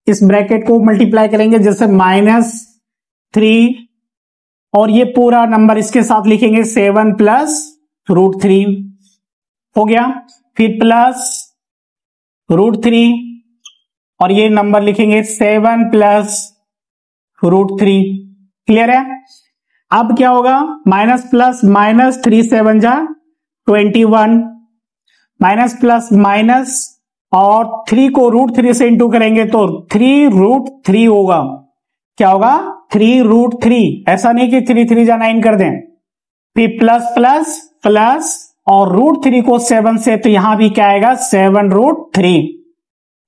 इस ब्रैकेट को मल्टीप्लाई करेंगे, जैसे -3 और ये पूरा नंबर इसके साथ लिखेंगे 7 प्लस √3 हो गया, फिर प्लस √3 और ये नंबर लिखेंगे 7 प्लस √3। क्लियर है? अब क्या होगा, माइनस प्लस माइनस 3 7 जा 21, माइनस प्लस माइनस और 3 को √3 से इंटू करेंगे तो 3√3 होगा। क्या होगा, 3√3। ऐसा नहीं कि 3 3 जा 9 कर दें। फिर प्लस प्लस प्लस और √3 को 7 से, तो यहां भी क्या आएगा 7√3।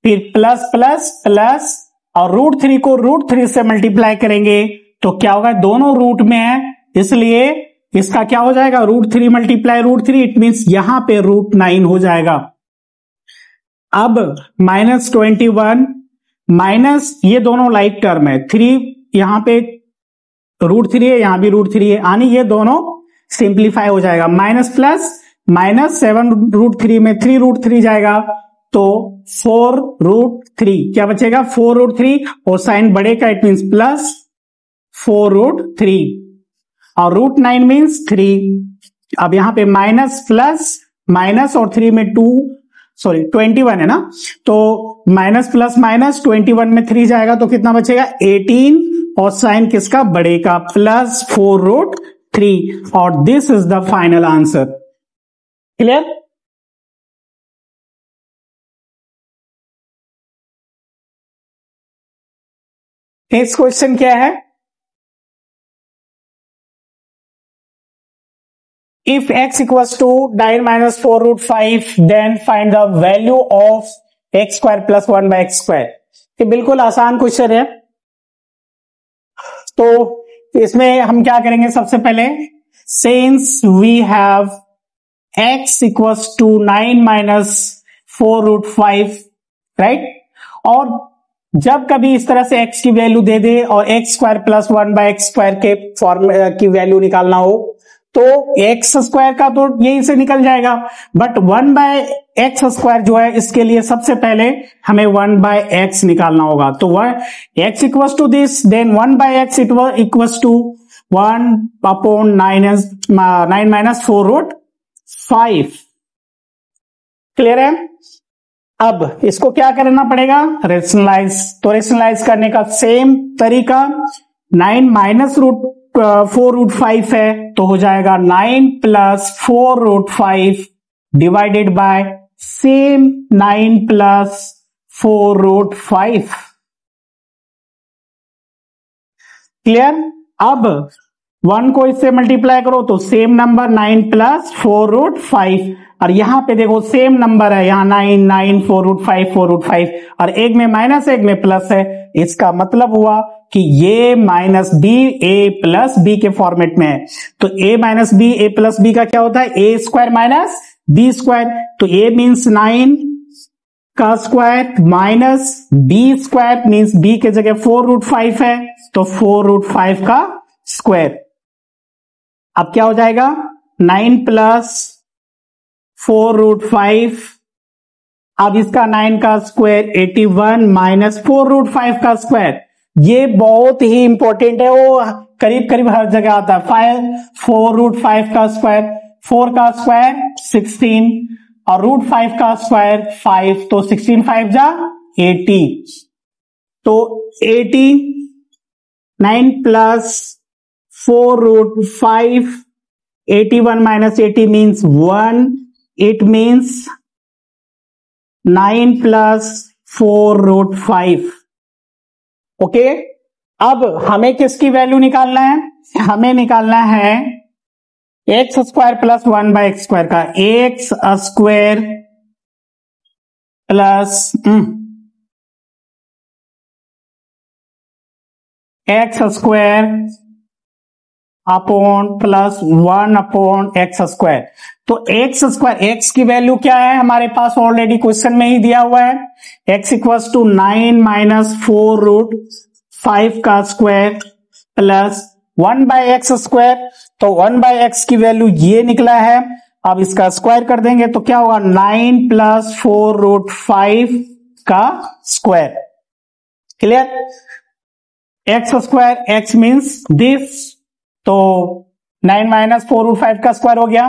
फिर प्लस प्लस प्लस और √3 को √3 से मल्टीप्लाई करेंगे तो क्या होगा, दोनों रूट में है इसलिए इसका क्या हो जाएगा, √3 मल्टीप्लाई √3, इट मींस यहां पे √9 हो जाएगा। अब -21 माइनस ये दोनों लाइक टर्म है, 3 यहां पे √3 है, यहां भी √3 है, यानी ये दोनों सिंप्लीफाई हो जाएगा। माइनस प्लस माइनस 7√3 में 3√3 जाएगा तो 4√3 क्या बचेगा, 4√3 और साइन बड़े का इट मींस प्लस 4√3 और √9 मींस 3। अब यहां पे माइनस प्लस माइनस और 3 में 21 है ना, तो माइनस प्लस माइनस 21 में 3 जाएगा तो कितना बचेगा 18 और साइन किसका, बड़े का, प्लस 4√3 और this is the final answer. Clear? Next question क्या है, if x equals to 9 minus 4√5 then find the value of x square plus 1 by x square। ये बिल्कुल आसान क्वेश्चन है। तो इसमें हम क्या करेंगे, सबसे पहले since we have x equals to 9 minus 4√5 right, और जब कभी इस तरह से x की वैल्यू दे दे और x square plus 1 by x square के फॉर्म की वैल्यू निकालना हो तो x स्क्वायर का तो यही से निकल जाएगा, बट 1 बाय x स्क्वायर जो है इसके लिए सबसे पहले हमें 1 बाय x निकालना होगा। तो x equals to this, then 1 by x equals to 1/9 minus 4√5। Clear है? अब इसको क्या करना पड़ेगा, रेशनलाइज। तो रेशनलाइज करने का सेम तरीका, 9 माइनस 4√5 है तो हो जाएगा 9 plus 4√5 divided by same 9 plus 4√5। Clear? अब 1 को इससे मल्टीप्लाई करो तो सेम नंबर 9 प्लस 4√5 और यहां पे देखो सेम नंबर है, यहां 9 9 4√5 और एक में माइनस एक में प्लस है। इसका मतलब हुआ कि ये minus B A plus B के फॉर्मेट में है। तो A minus B A plus B का क्या होता है, A square minus B square. तो ए मीन्स 9 का square minus B square means B के जगह 4√5 है तो 4√5 का स्क्वायर। अब क्या हो जाएगा, 9 प्लस 4√5, अब इसका 9 का स्क्वायर 81 माइनस 4√5 का स्क्वायर। ये बहुत ही इंपॉर्टेंट है, वो करीब करीब हर जगह आता है। 4√5 का स्क्वायर, 4 का स्क्वायर 16 और √5 का स्क्वायर 5, तो 16 5 जा 80, तो 80 9 plus 4√5 81 minus 80 means 1, it means 9 plus 4√5। Okay, अब हमें किसकी वैल्यू निकालना है, हमें निकालना है X square plus 1 by X square का। X square plus X square upon plus 1 upon X square. तो एक्स स्क्वायर, एक्स की वैल्यू क्या है हमारे पास ऑलरेडी क्वेश्चन में ही दिया हुआ है, एक्स इक्वल्स टू 9 माइनस 4√5 5 का स्क्वायर प्लस 1/x स्क्वायर। तो 1/x की वैल्यू ये निकला है। अब इसका स्क्वायर कर देंगे तो क्या होगा, 9 + 4√5 का square. Clear? x square, x means this, तो 9 - 4√5 का स्क्वायर हो गया।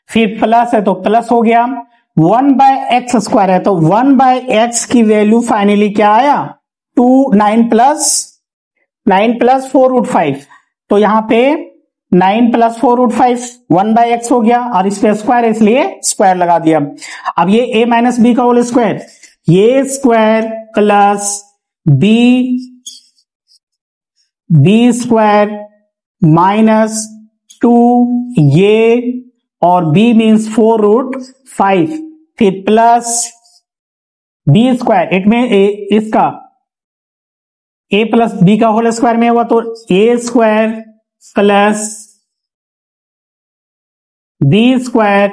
फिर प्लस है तो प्लस हो गया। 1/x स्क्वायर है तो 1/x की वैल्यू फाइनली क्या आया, 9 + 4√5। तो यहां पे 9 + 4√5 1/x हो गया और इस पे स्क्वायर, इसलिए स्क्वायर लगा दिया। अब ये a - b का होल स्क्वायर, ये square plus b square minus 2 ये, और b मीन्स 4√5, फिर प्लस b स्क्वायर, इट में इसका a + b का होल स्क्वायर में हुआ तो a square plus b square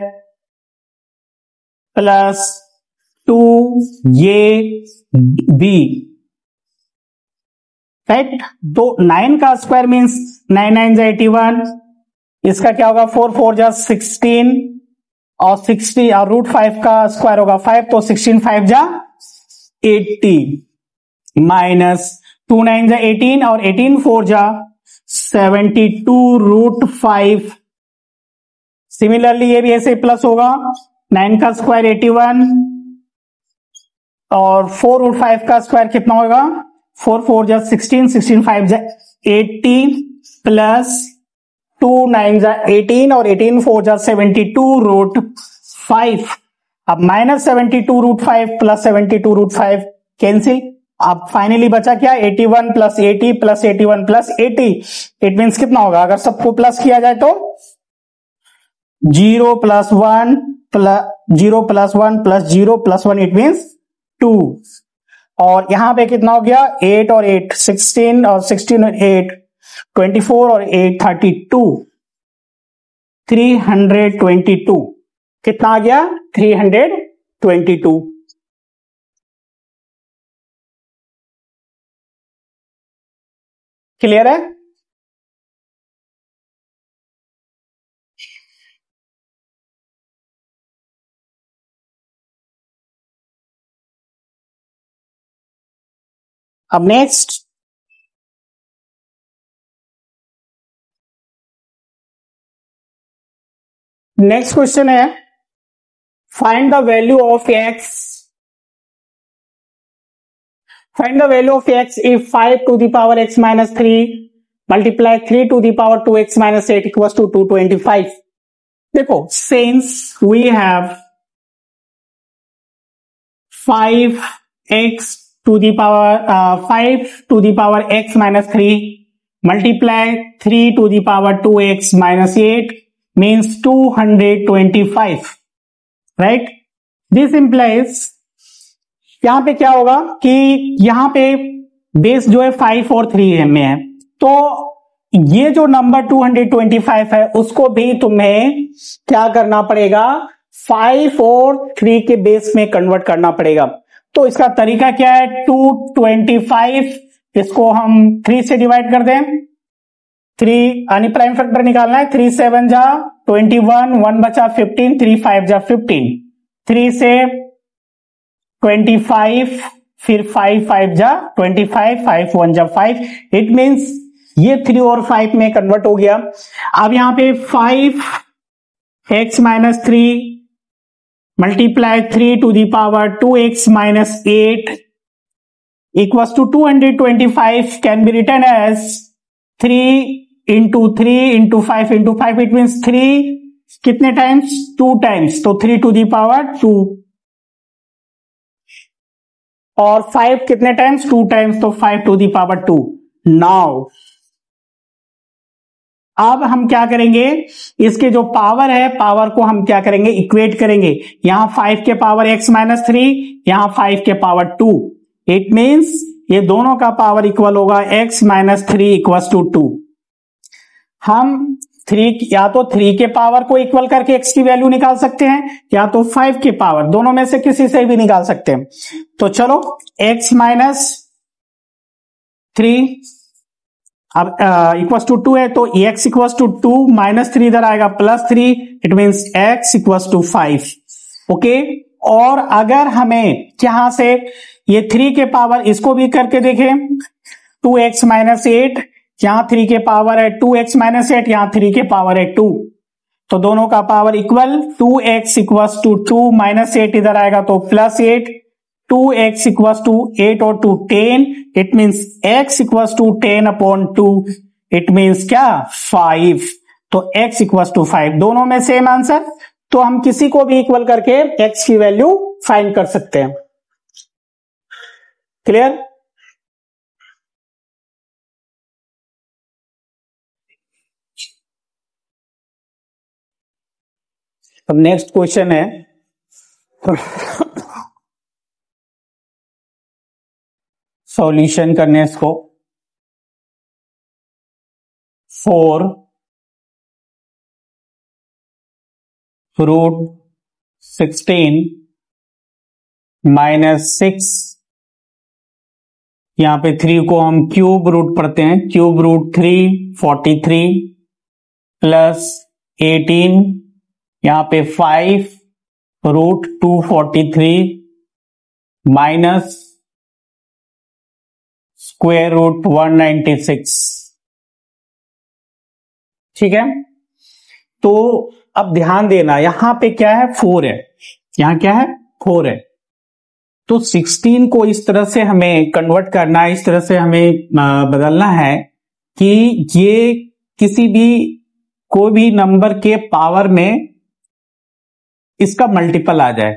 plus 2 ये b, राइट। तो 9 का स्क्वायर मीन्स 9 × 9 = 81, इसका क्या होगा 4 × 4 = 16 और 60 और √5 का स्क्वायर होगा 5, तो 16 × 5 = 80 माइनस 2 × 9 = 18 और 18 × 4 = 72 √5। सिमिलरली ये भी ऐसे प्लस होगा, 9 का स्क्वायर 81 और 4√5 का स्क्वायर कितना होगा, 4 × 4 = 16, 16 × 5 = 80 प्लस 2 × 9 = 18 और 18 × 4 = 72 √5। अब -72 √5 प्लस 72 √5 कैंसिल। अब फाइनली बचा क्या, 81 + 80 + 81 + 80, इट मीन्स कितना होगा, अगर सबको प्लस किया जाए तो 0 + 1 + 0 + 1 इट मीन्स 2। और यहां पे कितना हो गया, 8 और 8 16 और 16 और 8 24 और 8 32, 322 कितना आ गया, 322। क्लियर है? अब नेक्स्ट क्वेश्चन है, find the value of x, find the value of x if 5 to the power x - 3 multiply 3 to the power 2x - 8 equals to 225। देखो, since we have 5 to the power x - 3 multiply 3 to the power 2x - 8 means 225, right? This implies यहां पे क्या होगा कि यहां पे base जो है 5 और 3 में है, तो ये जो नंबर 225 है उसको भी तुम्हें क्या करना पड़ेगा, 5 और 3 के बेस में कन्वर्ट करना पड़ेगा। तो इसका तरीका क्या है, 225 इसको हम 3 से डिवाइड कर दें, 3 यानी प्राइम फैक्टर निकालना है, 3 × 7 = 21, 1 बचा 15, 3 × 5 = 15, 3 से 25, फिर 5 × 5 = 25, 5 × 1 = 5, इट मीन्स ये 3 और 5 में कन्वर्ट हो गया। अब यहां पे 5x - 3 multiply 3 to the power 2x - 8 equals to 225 can be written as 3 × 3 × 5 × 5, it means 3 कितने टाइम्स, 2 टाइम्स, तो 3 to the power 2, और 5 कितने टाइम्स, 2 टाइम्स, तो 5 to the power 2। नाउ अब हम क्या करेंगे, इसके जो पावर है, पावर को हम क्या करेंगे, इक्वेट करेंगे। यहां 5 के पावर x - 3, यहां 5 के पावर 2, इट मीन्स ये दोनों का पावर इक्वल होगा x - 3 = 2। हम 3 या तो 3 के पावर को इक्वल करके x की वैल्यू निकाल सकते हैं, या तो 5 के पावर, दोनों में से किसी से भी निकाल सकते हैं। तो चलो x 3, अब इक्वल्स टू 2 है तो x इक्वल्स टू 2 -3 इधर आएगा +3, it means x equals to 5। Okay, और अगर हमें यहां से ये 3 के पावर इसको भी करके देखें, 2x - 8, यहां 3 के पावर है 2x - 8, यहां 3 के पावर है 2, तो दोनों का power equal, 2x equals to 2 -8 इधर आएगा तो +8, 2x इक्वल्स टू 8 और 2 10, it means x equals to 10/2, it means क्या 5, तो x इक्वल्स टू 5, दोनों में सेम आंसर, तो हम किसी को भी इक्वल करके x की वैल्यू फाइंड कर सकते हैं। क्लियर? अब नेक्स्ट क्वेश्चन है सॉल्यूशन करने इसको, 4 रूट 16 -6, यहां पे 3 को हम क्यूब रूट पढ़ते हैं, क्यूब रूट 3 43 प्लस 18, यहां पे 5 रूट 243 माइनस स्क्वायर रूट 196। ठीक है, तो अब ध्यान देना, यहां पे क्या है 4 है, यहां क्या है 4 है, तो 16 को इस तरह से हमें कन्वर्ट करना है, इस तरह से हमें बदलना है कि ये किसी भी कोई भी नंबर के पावर में इसका मल्टीपल आ जाए,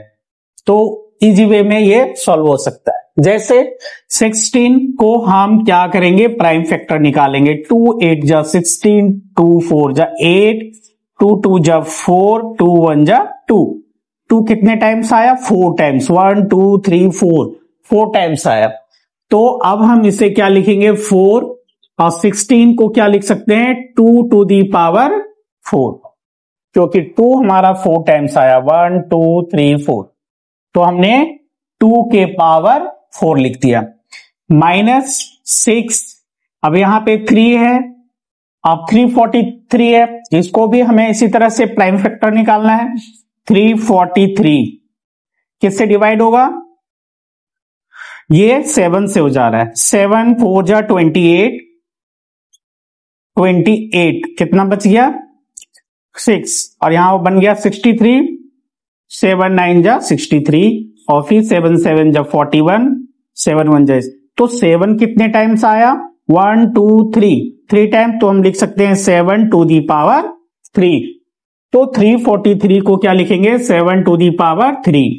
तो इजी वे में ये सॉल्व हो सकता है। जैसे 16 को हम क्या करेंगे, प्राइम फैक्टर निकालेंगे, 2 8 जा 16, 2 4 जा 8, 2 2 जा 4, 2 1 जा 2, 2 कितने टाइम्स आया 4 टाइम्स, 1 2 3 4 टाइम्स आया, तो अब हम इसे क्या लिखेंगे 4, और 16 को क्या लिख सकते हैं 2 टू दी पावर 4, क्योंकि 2 हमारा 4 टाइम्स आया, 1 2 3 4, तो हमने 2 के पावर 4 लिख दिया, -6, अब यहां पे 3 है, अब 343 है, इसको भी हमें इसी तरह से प्राइम फैक्टर निकालना है, 343 किससे डिवाइड होगा, ये 7 से हो जा रहा है, 7 4 जा 28, 28 कितना बच गया 6, और यहां बन गया 63, 7 9 जा 63, और फिर 7 7 जा 41, 7 1 जा, तो 7 कितने टाइम्स आया 1 2 3 टाइम, तो हम लिख सकते हैं 7 टू दी पावर 3, तो 343 को क्या लिखेंगे 7 टू दी पावर 3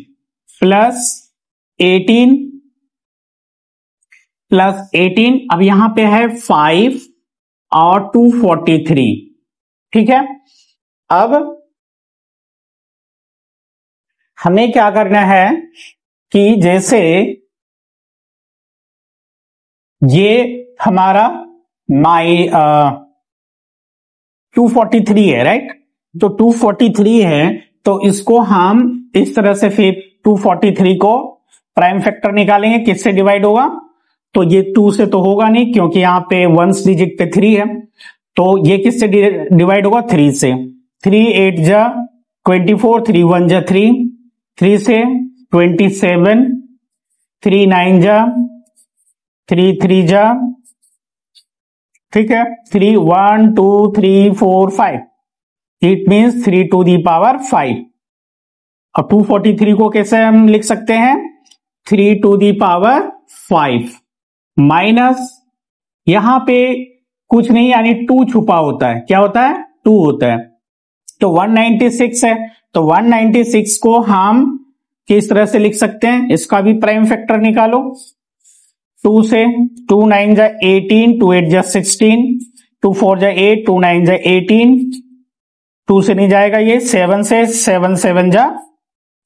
प्लस 18, अब यहां पे है 5 और 243, ठीक है, अब हमें क्या करना है कि जैसे ये हमारा 243 है, राइट, तो 243 है, तो इसको हम इस तरह से फिर 243 को प्राइम फैक्टर निकालेंगे, किससे डिवाइड होगा, तो ये 2 से तो होगा नहीं, क्योंकि यहां पे 1 डिजिट पे 3 है, तो ये किससे डिवाइड होगा 3 से, 3 8 जा 24, 3 1 जा 3 से 27, 3 9 जा 3 3 जा, ठीक है, 3 1 2 3 4 5, it means 3 to the power 5, और 243 को कैसे हम लिख सकते हैं 3 टू दी पावर 5 माइनस, यहां पे कुछ नहीं यानी 2 छुपा होता है, क्या होता है 2 होता है, तो 196 है, तो 196 को हम किस तरह से लिख सकते हैं, इसका भी प्राइम फैक्टर निकालो, 2 से 2 9 जा 18, 2 8 जा 16, 2 4 जा 8, 2 9 जा 18, 2 से नहीं जाएगा ये, 7 से 7 7 जा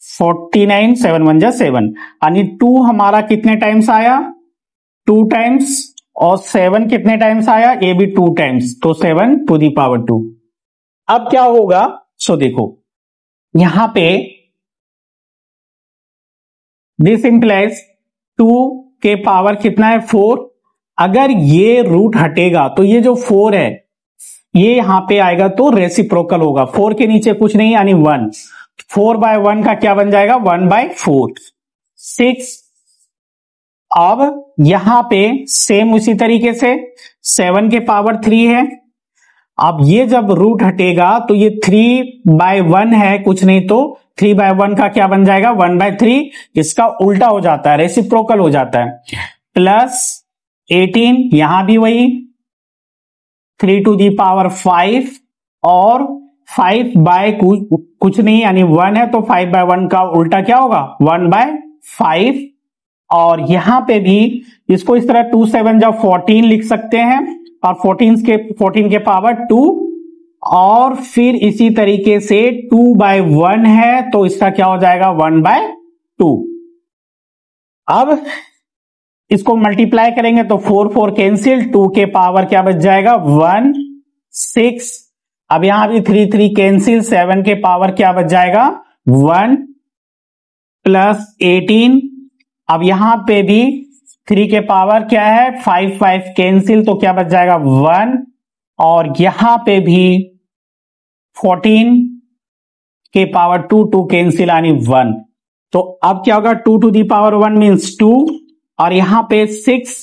49, 7 1 जा 7, यानी 2 हमारा कितने टाइम्स आया 2 टाइम्स, और 7 कितने टाइम्स आया, ये भी 2 टाइम्स, तो 7 टू दी पावर 2। अब क्या होगा, सो देखो यहां पे दिस इंप्लाइज 2 के पावर कितना है 4, अगर ये रूट हटेगा तो ये जो 4 है ये यहां पे आएगा तो रेसिप्रोकल होगा। 4 के नीचे कुछ नहीं यानी 1, 4/1 का क्या बन जाएगा 1/4, 6। अब यहां पे सेम उसी तरीके से 7 के पावर 3 है। अब ये जब रूट हटेगा तो ये 3/1 है कुछ नहीं तो 3/1 का क्या बन जाएगा 1/3। इसका उल्टा हो जाता है, रेसिप्रोकल हो जाता है। प्लस 18 यहां भी वही 3 टू दी पावर 5 और 5 बाय कुछ नहीं यानी 1 है तो 5/1 का उल्टा क्या होगा 1/5। और यहां पे भी इसको इस तरह 2 7 जब 14 लिख सकते हैं और 14 के पावर 2 और फिर इसी तरीके से 2/1 है तो इसका क्या हो जाएगा 1/2। अब इसको मल्टीप्लाई करेंगे तो 4 कैंसिल, 2 के पावर क्या बच जाएगा 1 6। अब यहां भी 3 कैंसिल, 7 के पावर क्या बच जाएगा 1 प्लस 18। अब यहां पे भी 3 के पावर क्या है 5 कैंसिल तो क्या बच जाएगा 1 और यहां पे भी 14 के पावर 2 कैंसिल यानी 1। तो अब क्या होगा 2 टू दी पावर 1 मीन्स 2 और यहां पे 6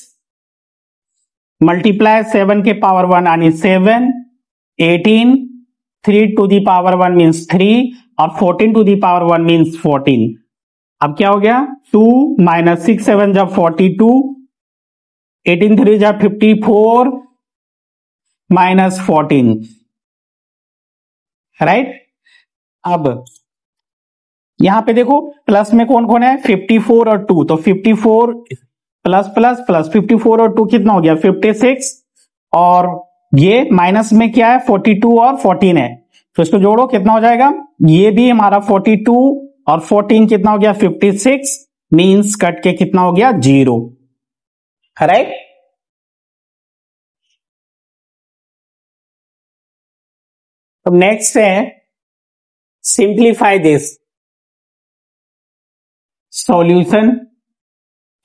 मल्टीप्लाई 7 के पावर 1 यानी 7, 18, 3 टू दी पावर 1 मीन्स 3 और 14 टू दी पावर 1 मीन्स 14। अब क्या हो गया 2 माइनस 6 7 जब 42, 18 3 जब 54 माइनस 14, राइट। अब यहां पे देखो प्लस में कौन कौन है 54 और 2 तो 54 प्लस प्लस प्लस 54 और 2 कितना हो गया 56 और ये माइनस में क्या है 42 और 14 है तो इसको जोड़ो कितना हो जाएगा ये भी हमारा 42 और 14 कितना हो गया 56 मींस कट के कितना हो गया 0, राइट। तो नेक्स्ट है सिंप्लीफाई दिस। सॉल्यूशन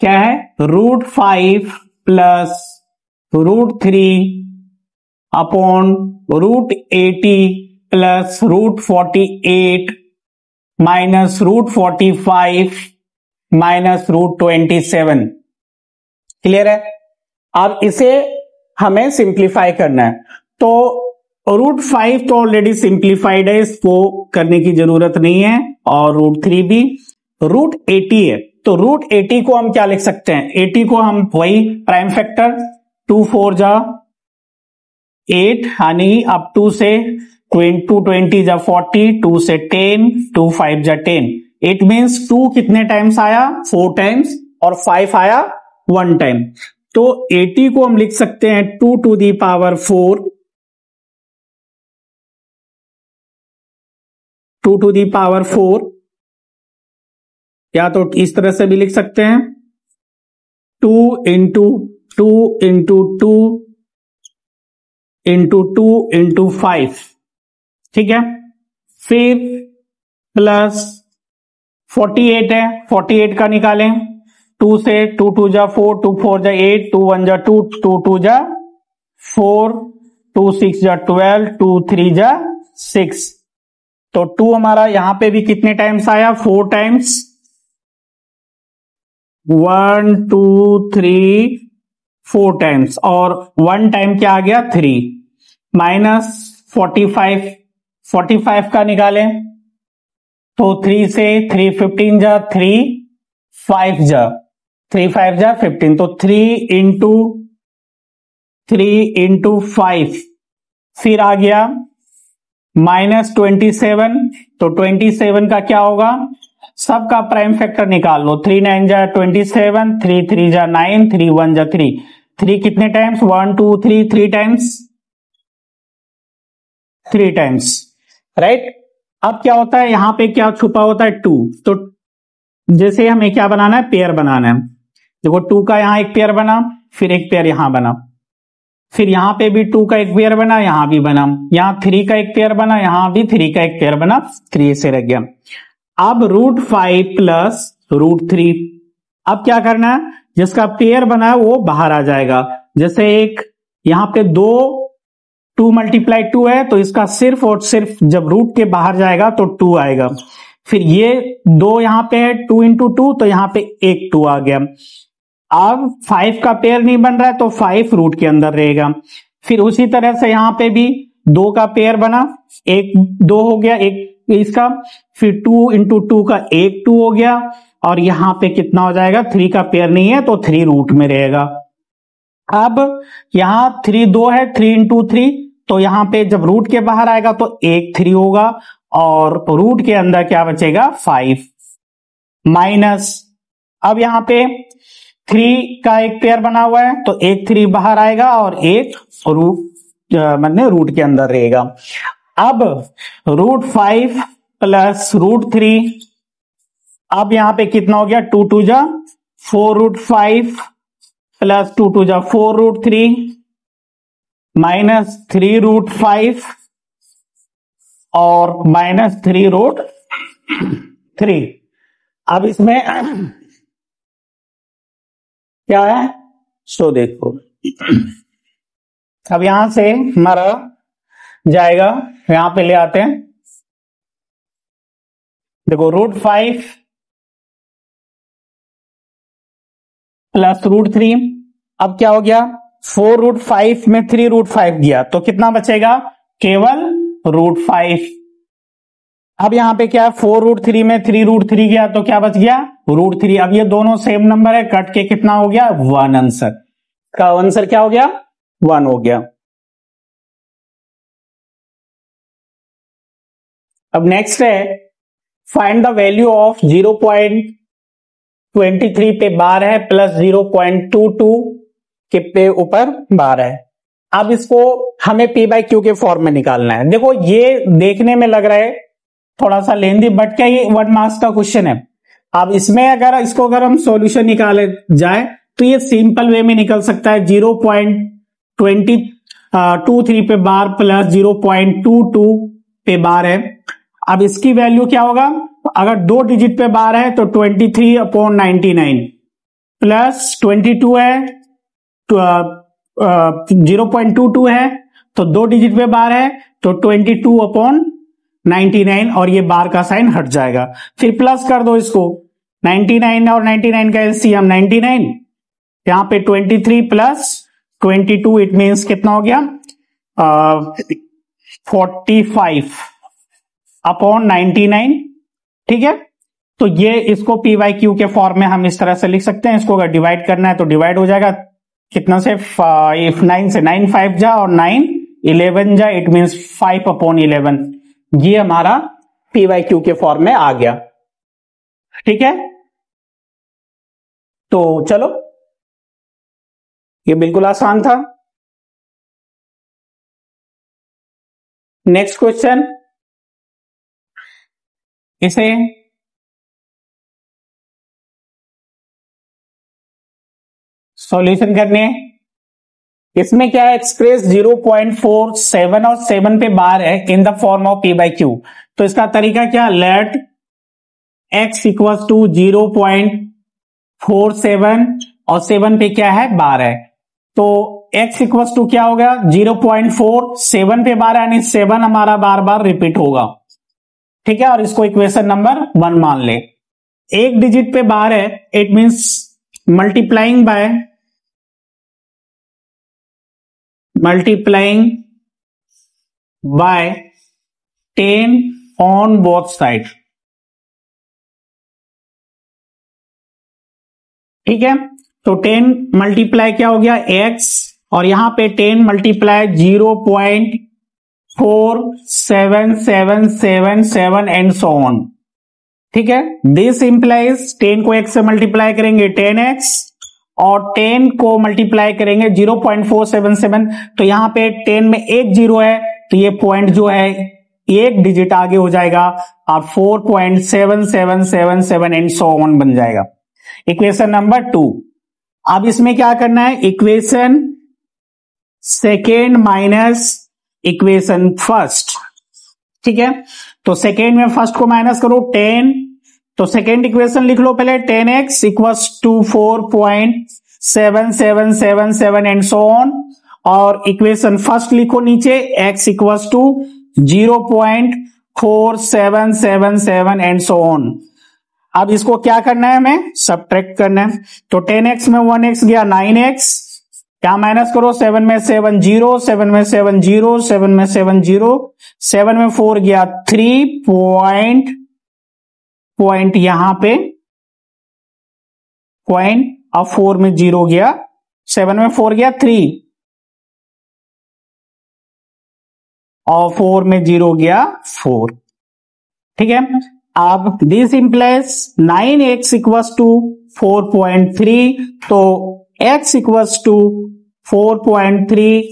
क्या है √5 plus √3 upon √80 plus √48 minus √45 minus √27। Clear है। अब इसे हमें सिंप्लीफाई करना है तो √5 तो ऑलरेडी सिंप्लीफाइड है, इसको करने की जरूरत नहीं है और √3 भी। √80 है तो √80 को हम क्या लिख सकते हैं 80 को हम वही प्राइम फैक्टर 2 4 जा 8 यानी अब 2 से 20 जा 40, 2 से 10, 2 5 जा 10। इट मीन्स 2 कितने टाइम्स आया 4 टाइम्स और 5 आया 1 टाइम। तो 80 को हम लिख सकते हैं 2 to the power 4, 2 to the power 4 या तो इस तरह से भी लिख सकते हैं 2 इंटू 2 इंटू 2 इंटू 2 इंटू 5, ठीक है। फिर प्लस 48 है 48 का निकालें 2 से 2 2 जा 4, 2 4 जा 8, 2 1 जा 2, 2 2 जा 4, 2 6 जा 12, 2 3 जा 6। तो 2 हमारा यहां पे भी कितने टाइम्स आया 4 टाइम्स 1 2 3 4 टाइम्स और 1 टाइम क्या आ गया 3 माइनस 45 का निकालें तो 3 से 3 15 जा 3 5 जा 3 5 जा 15 तो 3 इंटू 5 फिर आ गया माइनस 27 तो 27 का क्या होगा सबका प्राइम फैक्टर निकाल लो 3 9 जा 27, 3 3 जा 9, 3 1 जा 3, 3 कितने टाइम्स 1 2 3 3 टाइम्स, राइट। अब क्या होता है यहां पे क्या छुपा होता है 2 तो जैसे हमें क्या बनाना है पेयर बनाना है। देखो 2 का यहां एक पेयर बना फिर एक पेयर यहां बना फिर यहां पे भी 2 का एक पेयर बना यहां भी बना यहां 3 का एक पेयर बना यहां भी 3 का एक पेयर बना 3 से रह गया। अब √5 प्लस √3 अब क्या करना है जिसका पेयर बना है वो बाहर आ जाएगा जैसे एक यहां पे 2 मल्टीप्लाई 2 है तो इसका सिर्फ और सिर्फ जब रूट के बाहर जाएगा तो 2 आएगा। फिर ये 2 यहां पे है 2 इंटू 2 तो यहां पे एक 2 आ गया। अब 5 का पेयर नहीं बन रहा है तो 5 रूट के अंदर रहेगा। फिर उसी तरह से यहां पे भी 2 का पेयर बना, एक 2 हो गया एक इसका, फिर 2 इंटू 2 का एक 2 हो गया, और यहां पे कितना हो जाएगा 3 का पेयर नहीं है तो 3 रूट में रहेगा। अब यहां 3 2 है 3 इंटू 3 तो यहां पे जब रूट के बाहर आएगा तो एक 3 होगा और रूट के अंदर क्या बचेगा 5 माइनस। अब यहां पे 3 का एक पेयर बना हुआ है तो एक 3 बाहर आएगा और एक मतलब रूट के अंदर रहेगा। अब √5 प्लस √3, अब यहां पे कितना हो गया 2 2 जा 4√5 प्लस 2 2 जा 4√3 माइनस 3√5 और माइनस 3√3। अब इसमें क्या है सो देखो, अब यहां से हमारा जाएगा, यहां पे ले आते हैं, देखो √5 प्लस √3, अब क्या हो गया 4√5 में 3√5 दिया तो कितना बचेगा केवल √5। अब यहां पे क्या है 4√3 में 3√3 गया तो क्या बच गया √3। अब ये दोनों सेम नंबर है, कट के कितना हो गया 1 आंसर का आंसर क्या हो गया 1 हो गया। अब नेक्स्ट है फाइंड द वैल्यू ऑफ 0.23 पे बार है प्लस 0.22 के पे ऊपर बार है। अब इसको हमें P/Q के फॉर्म में निकालना है। देखो ये देखने में लग रहा है थोड़ा सा लेंदी बट क्या ये 1 मार्क्स का क्वेश्चन है। अब इसमें अगर हम सॉल्यूशन निकाले जाए तो ये सिंपल वे में निकल सकता है 0.23 पे बार प्लस 0.22 पे बार है। अब इसकी वैल्यू क्या होगा, अगर 2 डिजिट पे बार है तो 23/99 प्लस 22 है 0.22 है तो 2 डिजिट पे बार है तो 22/99 और ये बार का साइन हट जाएगा। फिर प्लस कर दो इसको, 99 और 99 का एलसीएम 99, यहां पे 23 प्लस 22 इट मीन्स कितना हो गया 45/99। ठीक है, तो ये इसको P/Q के फॉर्म में हम इस तरह से लिख सकते हैं। इसको अगर डिवाइड करना है तो डिवाइड हो जाएगा कितना से 9 से 9 5 जा और 9 11 जा, इट मीन्स 5/11। ये हमारा P/Q के फॉर्म में आ गया। ठीक है, तो चलो ये बिल्कुल आसान था। नेक्स्ट क्वेश्चन, इसे सॉल्यूशन करने, इसमें क्या है एक्सप्रेस 0.47 और 7 पे बार है in the form of P/Q। तो इसका तरीका क्या, लेट x इक्वल टू 0.47 और 7 पे क्या है बार है, तो x इक्वल टू क्या होगा 0.47 पे बार है यानी 7 हमारा बार बार रिपीट होगा। ठीक है, और इसको इक्वेशन नंबर 1 मान ले। एक डिजिट पे बार है it means multiplying by 10 on both side. ठीक है, तो 10 मल्टीप्लाई क्या हो गया x और यहां पे 10 मल्टीप्लाई 0.4777 एंड सो ऑन। ठीक है, दिस इंप्लाइज 10 को x से मल्टीप्लाई करेंगे 10x और 10 को मल्टीप्लाई करेंगे 0.477, तो यहां पे 10 में एक 0 है तो ये पॉइंट जो है एक डिजिट आगे हो जाएगा और 4.7777 एंड सो ऑन बन जाएगा। Equation number 2। अब इसमें क्या करना है, equation second minus equation first. ठीक है, तो सेकेंड में फर्स्ट को माइनस करो 10, तो सेकेंड इक्वेशन लिख लो पहले 10x equals to 4.77 7 and so on. और इक्वेशन फर्स्ट लिखो नीचे, x equals to 0.4777 and so on. अब इसको क्या करना है, हमें सब्ट्रैक्ट करना है। तो 10x में 1x गया 9x, क्या माइनस करो, 7 में 7 0, 7 में 7 0, 7 में 7 0, 7 में 4 गया 3 पॉइंट यहां पे पॉइंट, अब 4 में 0 गया, 7 में 4 गया 3 और 4 में 0 गया 4। ठीक है, अब this implies 9x equals to 4.3, तो x इक्वल्स टू 4.3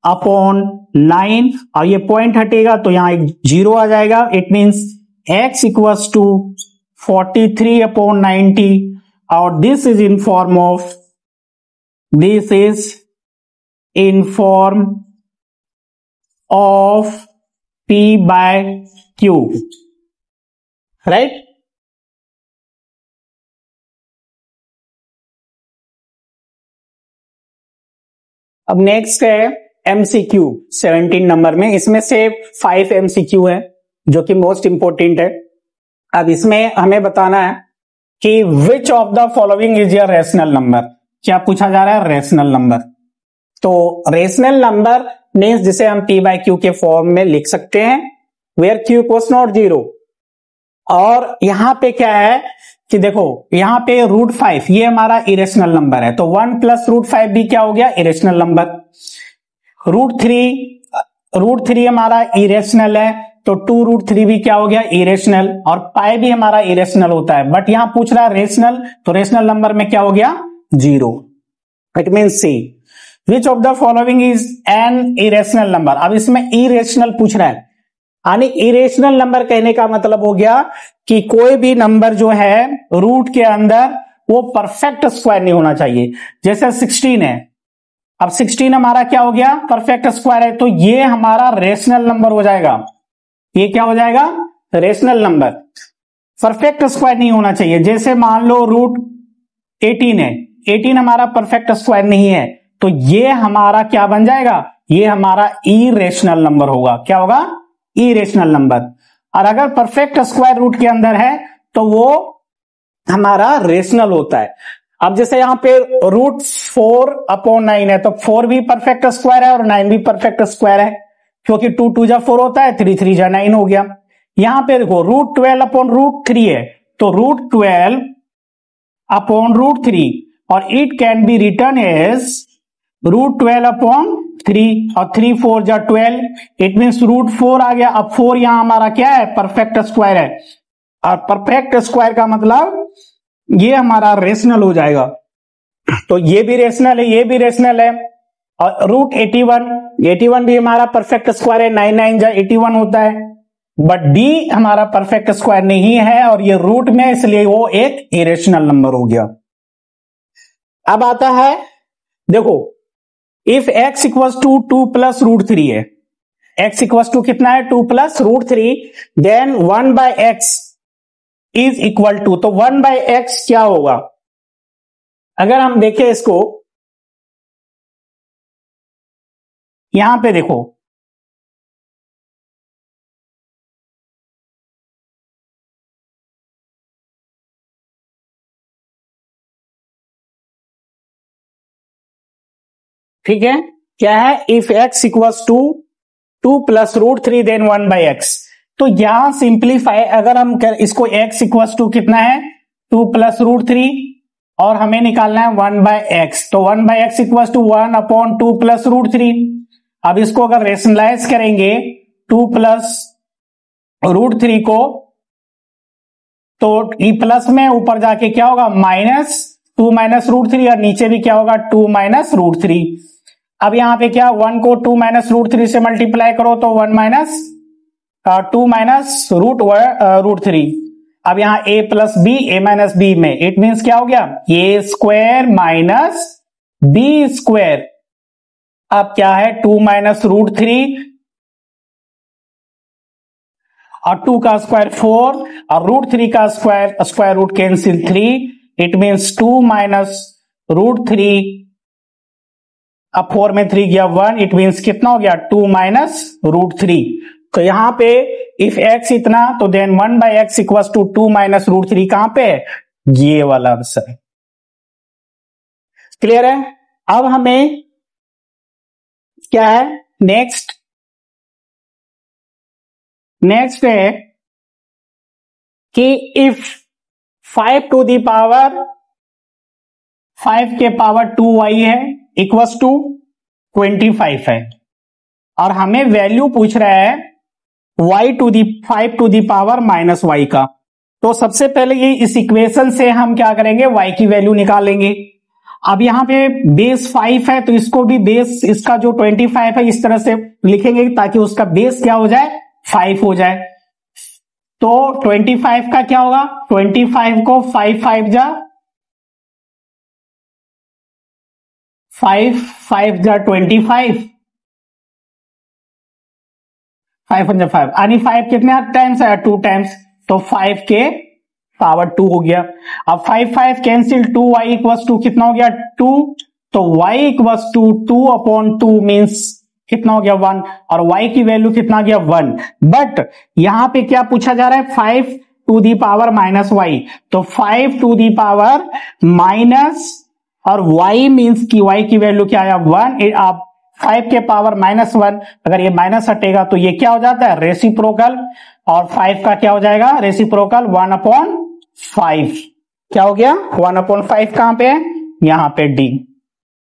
अपॉन 9, और ये पॉइंट हटेगा तो यहां एक 0 आ जाएगा। It means x equals to 43 upon 90, और this is in form of, this is in form of P by Q, right. अब नेक्स्ट है MCQ 17 नंबर में, इसमें से 5 MCQ है जो कि मोस्ट इंपोर्टेंट है। अब इसमें हमें बताना है कि विच of the following is your rational number. क्या पूछा जा रहा है, रेशनल नंबर। तो रेशनल नंबर मीन्स जिसे हम P बाय Q के फॉर्म में लिख सकते हैं, वेयर Q इक्वल्स नॉट 0। और यहां पे क्या है कि देखो यहां पे √5 ये हमारा इरेशनल नंबर है, तो 1 प्लस √5 भी क्या हो गया, इरेशनल नंबर। √3 हमारा इरेशनल है, तो 2√3 भी क्या हो गया, इरेशनल। और पाई भी हमारा इरेशनल होता है, बट यहां पूछ रहा है रेशनल, तो रेशनल नंबर में क्या हो गया, 0। It means see which of the following is an irrational number. अब इसमें इरेशनल पूछ रहा है, यानी इरेशनल नंबर कहने का मतलब हो गया कि कोई भी नंबर जो है रूट के अंदर वो परफेक्ट स्क्वायर नहीं होना चाहिए। जैसे 16 है, अब 16 हमारा क्या हो गया, परफेक्ट स्क्वायर है, तो ये हमारा रेशनल नंबर हो जाएगा। ये क्या हो जाएगा, रेशनल नंबर। परफेक्ट स्क्वायर नहीं होना चाहिए। जैसे मान लो √18 है, 18 हमारा परफेक्ट स्क्वायर नहीं है, तो ये हमारा क्या बन जाएगा, ये हमारा इरेशनल नंबर होगा। क्या होगा, इरेशनल नंबर। और अगर परफेक्ट स्क्वायर रूट के अंदर है तो वो हमारा रेशनल होता है। अब जैसे यहां पे √4 अपॉन 9 है, तो 4 भी परफेक्ट स्क्वायर है और 9 भी परफेक्ट स्क्वायर है, क्योंकि 2 2 जा 4 होता है, 3 3 जा 9 हो गया। यहां पे देखो √12 अपॉन √3 है, तो √12 अपॉन √3, और it can be written as √12 upon 3, और 3 4 जा 12, इट मीन्स √4 आ गया। अब 4 यहां हमारा क्या है, परफेक्ट स्क्वायर है, और परफेक्ट स्क्वायर का मतलब ये हमारा रेशनल हो जाएगा। तो ये भी रेशनल है, ये भी रेशनल है। और √81 भी हमारा परफेक्ट स्क्वायर है, 9 9 जा 81 होता है, बट डी हमारा परफेक्ट स्क्वायर नहीं है और ये रूट में, इसलिए वो एक इरेशनल नंबर हो गया। अब आता है, देखो if x equals to 2 plus √3 है, x इक्वल्स टू कितना है, 2 plus √3, then 1 by x is equal to, तो 1 बाय x क्या होगा। अगर हम देखें इसको, यहां पे देखो ठीक है, क्या है, if x equals to 2 plus √3 then 1 by x। तो यहां सिंप्लीफाई, अगर हम इसको x इक्वल्स टू कितना है, 2 प्लस √3, और हमें निकालना है 1 बाय x, तो 1 by x equals to 1 upon 2 plus √3। अब इसको अगर रेशनलाइज करेंगे 2 प्लस √3 को, तो ई प्लस में ऊपर जाके क्या होगा, -2 माइनस √3, और नीचे भी क्या होगा, 2 माइनस √3। अब यहां पे क्या, 1 को 2 माइनस √3 से मल्टीप्लाई करो तो 1 माइनस 2 माइनस √3। अब यहां a plus B, a minus B में, इट मीन्स क्या हो गया, a square minus B square. अब क्या है, 2 माइनस √3 और 2 का स्क्वायर 4 और √3 का square root cancel 3, it means 2 minus √3, अब 4 में 3 गया 1, इट मीन्स कितना हो गया 2 माइनस √3। तो यहां पे इफ x इतना तो then 1/x equals to 2 minus √3 कहां पे है, ये वाला आंसर है। क्लियर है। अब हमें क्या है नेक्स्ट है कि इफ 5 टू दी पावर 5 के पावर 2y है इक्वल्स टू 25 है, और हमें वैल्यू पूछ रहा है y to the 5 to the power minus y का। तो सबसे पहले ये इस इक्वेशन से हम क्या करेंगे, y की वैल्यू निकालेंगे। अब यहां पे बेस 5 है तो इसको भी बेस इसका जो 25 है इस तरह से लिखेंगे ताकि उसका बेस क्या हो जाए 5 हो जाए। तो 25 का क्या होगा, 25 को 5 5 जा 5 5 जा 25, 5 यानी 5 कितने टाइम्स है 2 टाइम्स, तो 5 के पावर 2 हो गया। अब 5 5 कैंसिल, 2y इक्वल्स टू कितना हो गया 2, तो y इक्वल्स टू 2/2 मीन्स कितना हो गया 1, और y की वैल्यू कितना गया 1। बट यहां पे क्या पूछा जा रहा है 5 to the power minus y, तो 5 टू दी पावर माइनस और y मीन्स की y की वैल्यू क्या आया 1। आप 5 के पावर -1, अगर ये माइनस हटेगा तो ये क्या हो जाता है रेसिप्रोकल, और 5 का क्या हो जाएगा रेसिप्रोकल 1/5। क्या हो गया 1/5 कहां पे है, यहां पे D।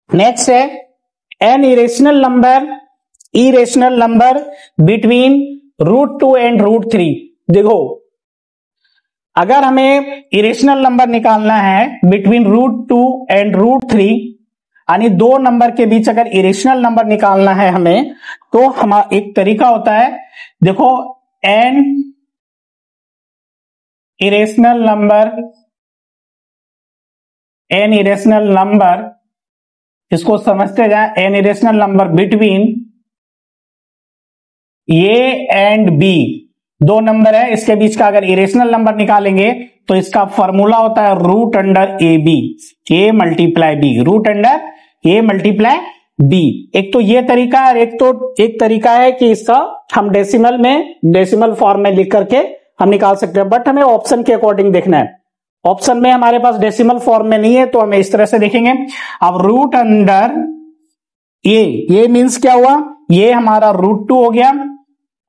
नेक्स्ट है N irrational number between √2 and √3। देखो अगर हमें इरेशनल नंबर निकालना है बिटवीन √2 एंड √3, यानी दो नंबर के बीच अगर इरेशनल नंबर निकालना है हमें, तो हमारा एक तरीका होता है, देखो एन इरेशनल नंबर इसको समझते जाए, an irrational number between A and B, दो नंबर है इसके बीच का अगर इरेशनल नंबर निकालेंगे तो इसका फॉर्मूला होता है √AB, A multiply B, √A multiply B. एक तो ये तरीका है, एक तरीका है कि इसका हम डेसिमल फॉर्म में लिख करके हम निकाल सकते हैं, बट हमें ऑप्शन के अकॉर्डिंग देखना है। ऑप्शन में हमारे पास डेसिमल फॉर्म में नहीं है तो हमें इस तरह से देखेंगे। अब ये मीन्स क्या हुआ, ये हमारा √2 हो गया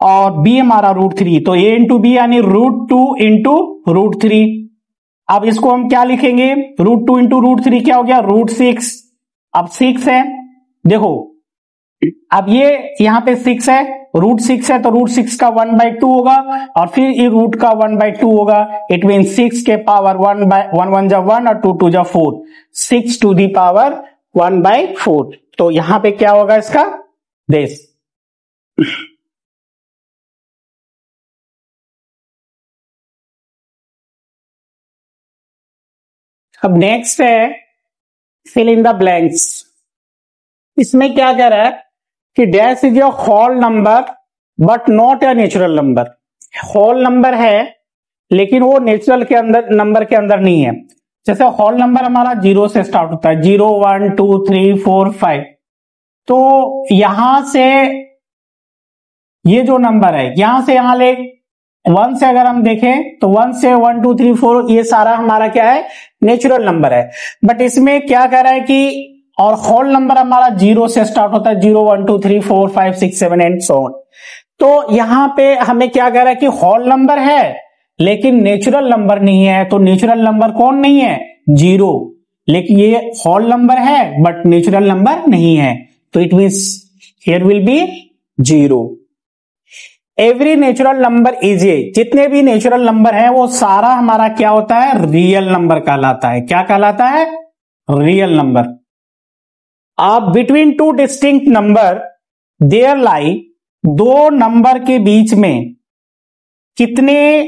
और b हमारा √3, तो a इंटू बी यानी √2 इंटू √3। अब इसको हम क्या लिखेंगे, √2 इंटू √3 क्या हो गया √6। अब 6 है, देखो अब ये यहां पे 6 है, √6 है तो √6 का 1/2 होगा और फिर ये रूट का 1/2 होगा। इट मीन 6 के पावर 1 जा 1 और 2 जा 4, 6 टू दी पावर 1/4। तो यहां पे क्या होगा इसका बेस। अब नेक्स्ट है फिल इन द ब्लैंक्स। इसमें क्या कह रहा है कि dash is your whole number but not a natural number. Whole number है लेकिन वो नेचुरल के अंदर नंबर के अंदर नहीं है। जैसे होल नंबर हमारा 0 से स्टार्ट होता है, 0 1 2 3 4 5, तो यहां से ये जो नंबर है यहां से यहां ले 1 से अगर हम देखें तो 1 से 1 2 3 4 ये सारा हमारा क्या है नेचुरल नंबर है। बट इसमें क्या कह रहा है कि और होल नंबर हमारा 0 से स्टार्ट होता है, 0 1 2 3 4 5 6 7 एंड सो ऑन। तो यहां पे हमें क्या कह रहा है कि होल नंबर है लेकिन नेचुरल नंबर नहीं है। तो नेचुरल नंबर कौन नहीं है 0, लेकिन ये होल नंबर है बट नेचुरल नंबर नहीं है, तो it means here will be 0। Every natural number is a, जितने भी नेचुरल नंबर है वो सारा हमारा क्या होता है रियल नंबर कहलाता है। क्या कहलाता है रियल नंबर। अब between two distinct number there lie, दो नंबर के बीच में कितने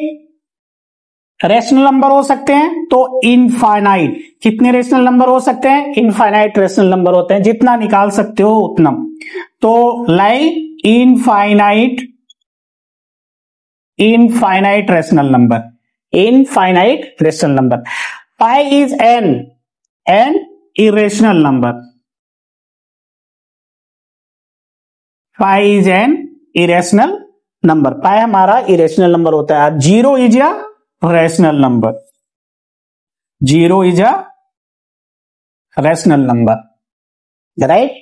रेशनल नंबर हो सकते हैं, तो इनफाइनाइट। कितने रेशनल नंबर हो सकते हैं, इनफाइनाइट रेशनल नंबर होते हैं, जितना निकाल सकते हो उतना। तो lie infinite rational number, 'pi is an irrational number, pi is an irrational number, pi हमारा इरेशनल नंबर होता है। Zero is a rational number, zero is a rational number, right.